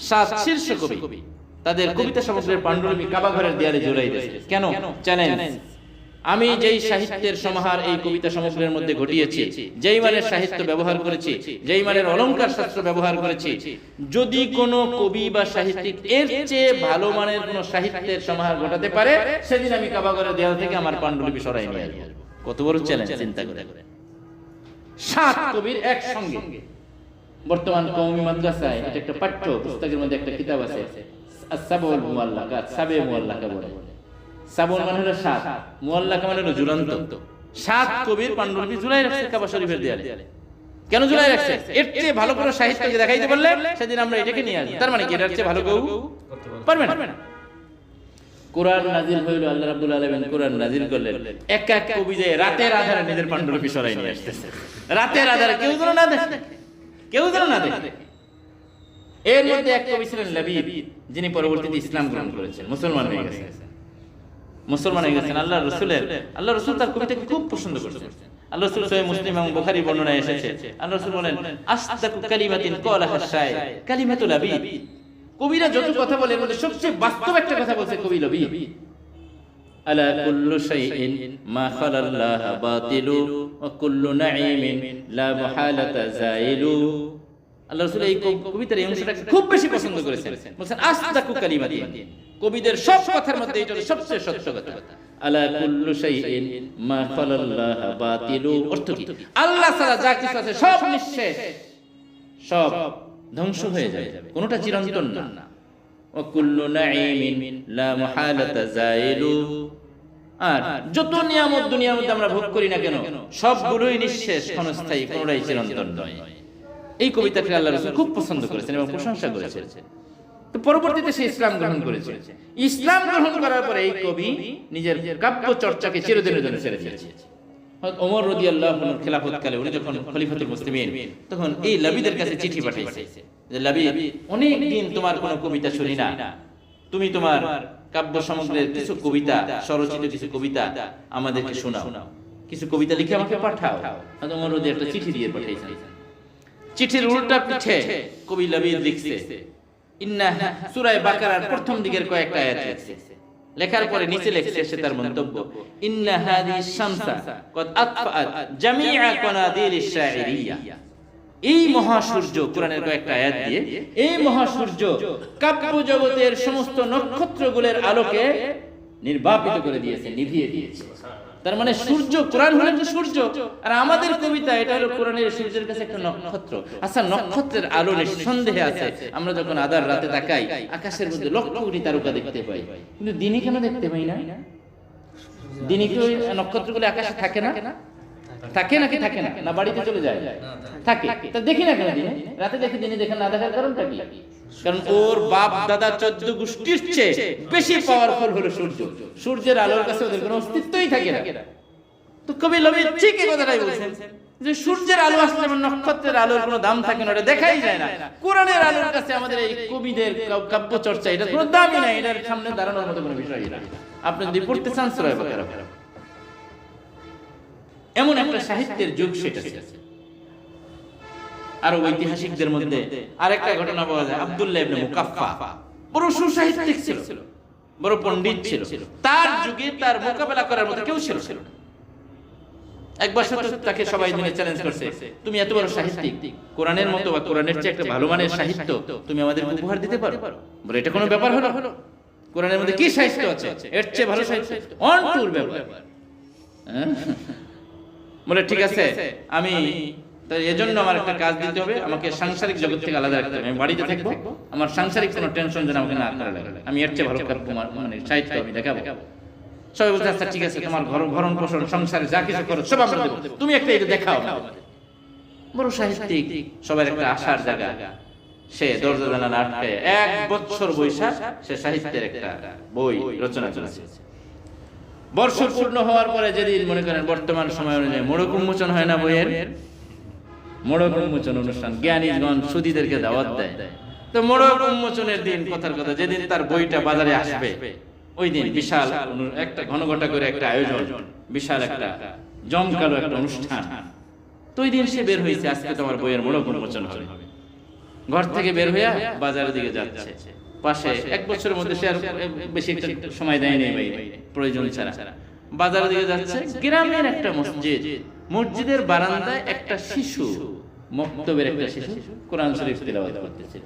7 শীর্ষ কবি তাদের কবিতা সমগ্রের পাণ্ডুলিপি কাবা ঘরের দেয়ালে ঝুলাই দিয়েছে। কেন? চ্যালেঞ্জ, আমি যেই সাহিত্যের সমাহার এই কবিতা সমগ্রের মধ্যে ঘটিয়েছি, যেই মানের সাহিত্য ব্যবহার করেছি, যেই মানের অলংকার শাস্ত্র ব্যবহার করেছি, যদি কোনো কবি বা সাহিত্যিক এর চেয়ে ভালো মানের কোনো সাহিত্যের সমাহার ঘটাতে পারে, সেদিন আমি কাবাগরের দেয়াল থেকে আমার পাণ্ডুলিপি সরাই নিয়ে আসবো। কত বড় চ্যালেঞ্জ চিন্তা করে। 7 কবির একসঙ্গে। বর্তমান কওমি মাদ্রাসায় এটা একটা পাঠ্য পুস্তকের মধ্যে একটা কিতাব আছে, আস-সাবউল মুআল্লাকাত, সাবে মুআল্লাকা বলে। সাবউল মানে হলো 7, মুআল্লাকা মানে হলো ঝুলন্ত। 7 কবির পাণ্ডুলিপি ঝুলাই রাখছে কাবা শরীফের দেয়ালে। কেন ঝুলাই রাখছে? এর চেয়ে ভালো করে সাহিত্যকে দেখাইতে পারলে সেদিন আমরা এটাকে নিয়ে আসবো। তার মানে কি এটার চেয়ে ভালো কেউ পারবে না। কোরআন নাজিল হইল, আল্লাহ রাব্বুল আলামিন কোরআন নাজিল করলেন, এক এক কবি যে রাতের আধারে নিজের পাণ্ডুলিপি সরাই নিয়ে আসতেছে। রাতের আধারে কেউ যেন না দেখে, কেউ যেন না দেখে। এর মধ্যে এক কবি ছিলেন লাবিব, যিনি পরবর্তীতে ইসলাম গ্রহণ করেছেন, মুসলমান হয়ে গেছেন। আল্লাহ রাসূল তার কবিতাকে খুব পছন্দ করছেন। আল্লাহ রাসূল সহিহ মুসলিম এবং বুখারী বর্ণনায় এসেছে, আল্লাহ রাসূল বলেন, আসদাকু কালিমাতিন ক্বালাহা শাইর কালিমাতুল লাবিব। কবিরা যত কথা বলে এর মধ্যে সবচেয়ে বাস্তব একটা কথা বলছে কবি লাবিব। আলা কুল্লু শাইইন মা খালাল্লাহ বাতিলু ওয়া কুল্লু নাঈমিন লা মুহালাতা যাইলু। আল্লাহ রাসূল এই কবিতার এই অংশটা খুব বেশি পছন্দ করেছেন। বলেন আসদাকু কালিমাতিন, কবিদের সব কথার মধ্যে এটা হলো সবচেয়ে সত্য কথা। আলা কুল্লু শাইইন মা খালাল্লাহ বাতিলু, অর্থ কি? আল্লাহ ছাড়া যা কিছু আছে সব নিঃশেষ, সব ধ্বংস হয়ে যাবে, কোনটা চিরন্তন না। ওয়া কুল্লু নাঈমিন লা মুহালাতা যাইলু, আর যত নিয়ামত দুনিয়ার মধ্যে আমরা ভোগ করি না কেন সবগুলোই নিঃশেষ, ক্ষণস্থায়ী, কোনটাই চিরন্তন নয়। এই কবিতাটি আল্লাহ রাসূল খুব পছন্দ করেছেন এবং প্রশংসা করেছেন। তো পরবর্তীতে সে ইসলাম গ্রহণ করেছে। ইসলাম গ্রহণ করার পরে এই কবি নিজের কাব্য চর্চাকে চিরদিনের জন্য ছেড়ে দিয়েছে। ওমর রাদিয়াল্লাহু আনহু খেলাফত কালে উনি যখন খলিফাতুল মুসলিমিন, তখন এই লাবিদের কাছে চিঠি পাঠাইছে যে লাবিদ, অনেক দিন তোমার কোনো কবিতা শুনি না, তুমি তোমার কাব্য সমগ্রের কিছু কবিতা, স্বরচিত কিছু কবিতা আমাদেরকে শোনাও, কিছু কবিতা লিখে আমাকে পাঠাও। ওমর রাদিয়াল্লাহু একটা চিঠি দিয়ে পাঠাইছেন। চিঠির উল্টা পিঠে কবি লাবিদ লিখছে ইন্না সূরা বাকারার প্রথম দিকের কয়েকটা আয়াত লিখছে। লেখার পরে নিচে লিখছে সে তার মন্তব্য, ইন্না হাদিস শামসা কদ আতফাআত জামিআ কনাদিরিশ শাইরিয়া। এই মহাসূর্য, কোরআনের কয়েকটা আয়াত দিয়ে এই মহাসূর্য কাব্য জগতের সমস্ত নক্ষত্রগুলোর আলোকে নির্বাপিত করে দিয়েছে, নিভিয়ে দিয়েছে। তার মানে সূর্য, কোরআন হলো একটা সূর্য, আর আমাদের কবিতা এটা হলো কোরআনের সূর্যের কাছে একটা নক্ষত্র। আচ্ছা, নক্ষত্রের আলো নিঃসন্দেহে আছে। আমরা যখন আধার রাতে তাকাই, আকাশের মধ্যে লক্ষ কোটি তারকা দেখতে পাই, কিন্তু দিনে কেন দেখতে পাই না? দিনে কি ওই নক্ষত্রগুলো আকাশে থাকে না? থাকে নাকি থাকে না? না বাড়িতে চলে যায়? থাকে। তা দেখি না কেন দিনে? রাতে দেখি, দিনে দেখে না দেখার কারণটা কি? কারণ ওর বাপ দাদা 14 গোষ্ঠীর চেয়ে বেশি পাওয়ারফুল হলো সূর্য। সূর্যের আলোর কাছে ওদের কোনো অস্তিত্বই থাকে না। তো কবি লাবিদ ঠিক এই কথাটাই বলছেন যে সূর্যের আলো আসলে যেমন নক্ষত্রের আলোর কোনো দাম থাকে না, এটা দেখাই যায় না। কোরআনের আলোর কাছে আমাদের এই কবিদের কাব্য চর্চা, এটা কোনো দামই নাই, এটার সামনে দাঁড়ানোর মতো কোনো বিষয়ই না। আপনি যদি পড়তে চান সূরা বাকারা, এমন একটা সাহিত্যের যুগ সেটা ছিল। আর ঐতিহাসিকদের মধ্যে আরেকটা ঘটনা পাওয়া যায়, আব্দুল্লাহ ইবনে মুকাফফা বড় সুসাহিত্যিক ছিল, বড় পণ্ডিত ছিল। তার যুগে তার মোকাবেলা করার মতো কেউ ছিল না। একবার তাকে সবাই মিলে চ্যালেঞ্জ করছে, তুমি এত বড় সাহিত্যিক, কোরআনের মতো বা কোরআনের চেয়ে একটা ভালো মানের সাহিত্য তুমি আমাদের উপহার দিতে পারো? বলে এটা কোনো ব্যাপার হলো? কোরআনের মধ্যে কি সাহিত্য আছে এর চেয়ে ভালো সাহিত্য? অন টুর ব্যাপার। বলে ঠিক আছে, আমি তাই এজন্য আমার একটা কাজ দিতে হবে, আমাকে সাংসারিক জগৎ থেকে আলাদা রাখতে হবে। আমি বাড়িতে থাকবো, আমার সাংসারিক কোনো টেনশন যেন আমাকে না করা লাগে, আমি এর চেয়ে ভালো মানে সাহিত্য আমি দেখাবো। সবাই বলছে আচ্ছা ঠিক আছে, তোমার ভরণ পোষণ সংসারে যা কিছু করো সব আমরা দেবো, তুমি একটা এটা দেখাও। বড় সাহিত্যিক, সবার একটা আশার জায়গা। সে দরজা জানালা আটকে 1 বছর বৈশা সে সাহিত্যের একটা বই রচনা করেছে। বর্ষ পূর্ণ হওয়ার পরে যেদিন মনে করেন বর্তমান সময় অনুযায়ী মোড়ক উন্মোচন হয় না, বইয়ের মোড়ক উন্মোচন অনুষ্ঠান, জ্ঞানীগণ সুধীদেরকে দাওয়াত দেয়। তো মোড়ক উন্মোচনের দিন, কথার কথা যেদিন তার বইটা বাজারে আসবে, ওই দিন বিশাল একটা ঘনঘটা করে একটা আয়োজন, বিশাল একটা জমকালো একটা অনুষ্ঠান। তো ওই দিন সে বের হয়েছে, আজকে তোমার বইয়ের মোড়ক উন্মোচন হবে। ঘর থেকে বের হইয়া বাজারের দিকে যাচ্ছে। পাশে 1 বছরের মধ্যে সে আর বেশি একটা সময় দেয়নি ভাই, প্রয়োজন ছাড়া বাজারের দিকে যাচ্ছে, গ্রামের একটা মসজিদ, মসজিদের বারান্দায় একটা শিশু, মক্তবের একটা শিশু কোরআন শরীফ তিলাওয়াত করতেছে।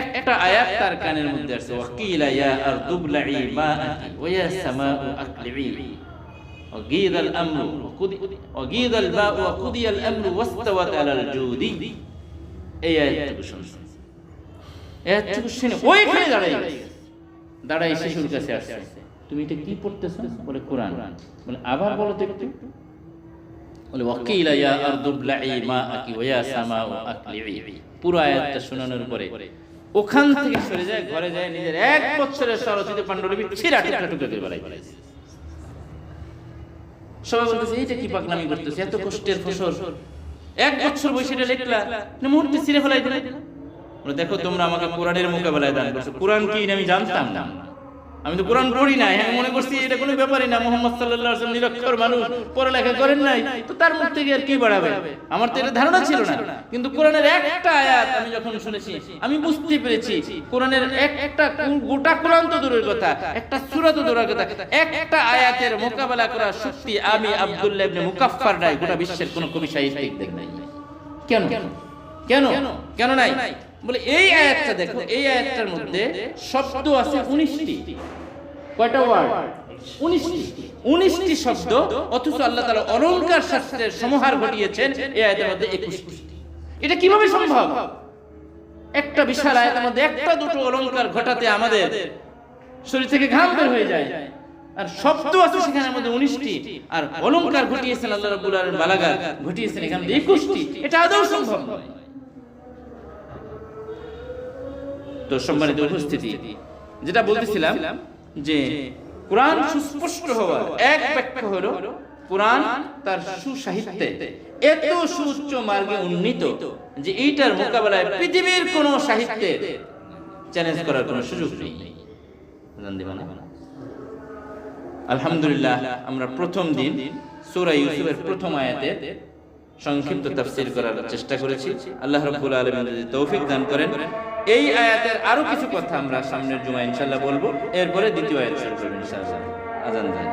একটা আয়াত তার কানের মধ্যে আসছে, ওয়াকিলা ইয়া আরদু বলঈ মাআকি ওয়া ইয়া সামাউ আকলিঈ ওয়াগীদাল আমরু ওয়াগীদাল বাউ ওয়া কুদিয়াল আমরু ওয়াস্তাওয়াত আলাল জুদি। এই আয়াতটুকু শুনছেন, আয়াতটুকু শুনে ওইখানে দাঁড়াই শিশুর কাছে আসছে, তুমি এটা কি পড়তেছো? বলে কোরআন। বলে আবার বলো তো একটু। বলে ওয়াকিলা ইয়া আরদু বলঈ মাআকি ওয়া ইয়া সামাউ আকলিঈ। পুরো আয়াতটা শোনানোর পরে ওখান থেকে সরে যায়, ঘরে যায়, নিজের 1 বছরের সরস্বতী পাণ্ডুলিপি ছিঁড়া টুকরা করে বেলায়। সবাই বলতেছে এইটা কি পাগলামি করতেছে, এত কষ্টের ফসল, 1 বছর বয়সে এটা লেখলা, মুহূর্তে ছিঁড়ে ফেলাই দিলা। বলে দেখো তোমরা আমাকে কোরআনের মোকাবেলায় দান করছো, কোরআন কি আমি জানতাম না, আমি তো কোরআন পড়ি নাই, হ্যাঁ মনে করছি এটা কোনো ব্যাপারই না, মুহাম্মদ সাল্লাল্লাহু আলাইহি ওয়াসাল্লাম নিরক্ষর মানুষ, পড়ালেখা করেন নাই, তো তার মুখ থেকে আর কি বাড়াবে, আমার তো এটা ধারণা ছিল না। কিন্তু কোরআনের একটা আয়াত আমি যখন শুনেছি আমি বুঝতে পেরেছি, কোরআনের একটা গোটা কোরআন তো দূরের কথা, একটা সূরা তো দূরের কথা, একটা আয়াতের মোকাবেলা করার শক্তি আমি আব্দুল্লাহ ইবনে মুকাফফার নাই, গোটা বিশ্বের কোনো কবি সাহিত্যিক দেখ নাই। কেন কেন কেন নাই? বলে এই আয়াতটা দেখো, এই আয়াতটার মধ্যে শব্দ আছে 19টি। কয়টা ওয়ার্ড? 19টি শব্দ, অথচ আল্লাহ তাআলা অলংকার শাস্ত্রের সমাহার ঘটিয়েছেন এই আয়াতের মধ্যে 21টি। এটা কিভাবে সম্ভব? একটা বিশাল আয়াতের মধ্যে একটা দুটো অলংকার ঘটাতে আমাদের শরীর থেকে ঘাম বের হয়ে যায়, আর শব্দ আছে সেখানের মধ্যে 19টি, আর অলংকার ঘটিয়েছেন আল্লাহ রাব্বুল আলামিন, বালাগাত ঘটিয়েছেন এখানে 21টি। এটা আদৌ সম্ভব নয়। তো সম্মানিত উপস্থিতি, যেটা বলতেছিলাম যে কোরআন সুস্পষ্ট হওয়ার এক ব্যাখ্যা হলো কোরআন তার সুসাহিত্যে এত সুউচ্চ মার্গে উন্নীত যে এইটার মোকাবেলায় পৃথিবীর কোন সাহিত্যে চ্যালেঞ্জ করার কোনো সুযোগ নেই। আলহামদুলিল্লাহ, আমরা প্রথম দিন সূরা ইউসুফের প্রথম আয়াতের সংক্ষিপ্ত তাফসীর করার চেষ্টা করেছি। আল্লাহ রাব্বুল আলামিন যদি তৌফিক দান করেন, এই আয়াতের আরো কিছু কথা আমরা সামনের জুমায় ইনশাআল্লাহ বলবো। এরপরে দ্বিতীয় আয়াত শুরু করব ইনশাআল্লাহ। আযান দেন।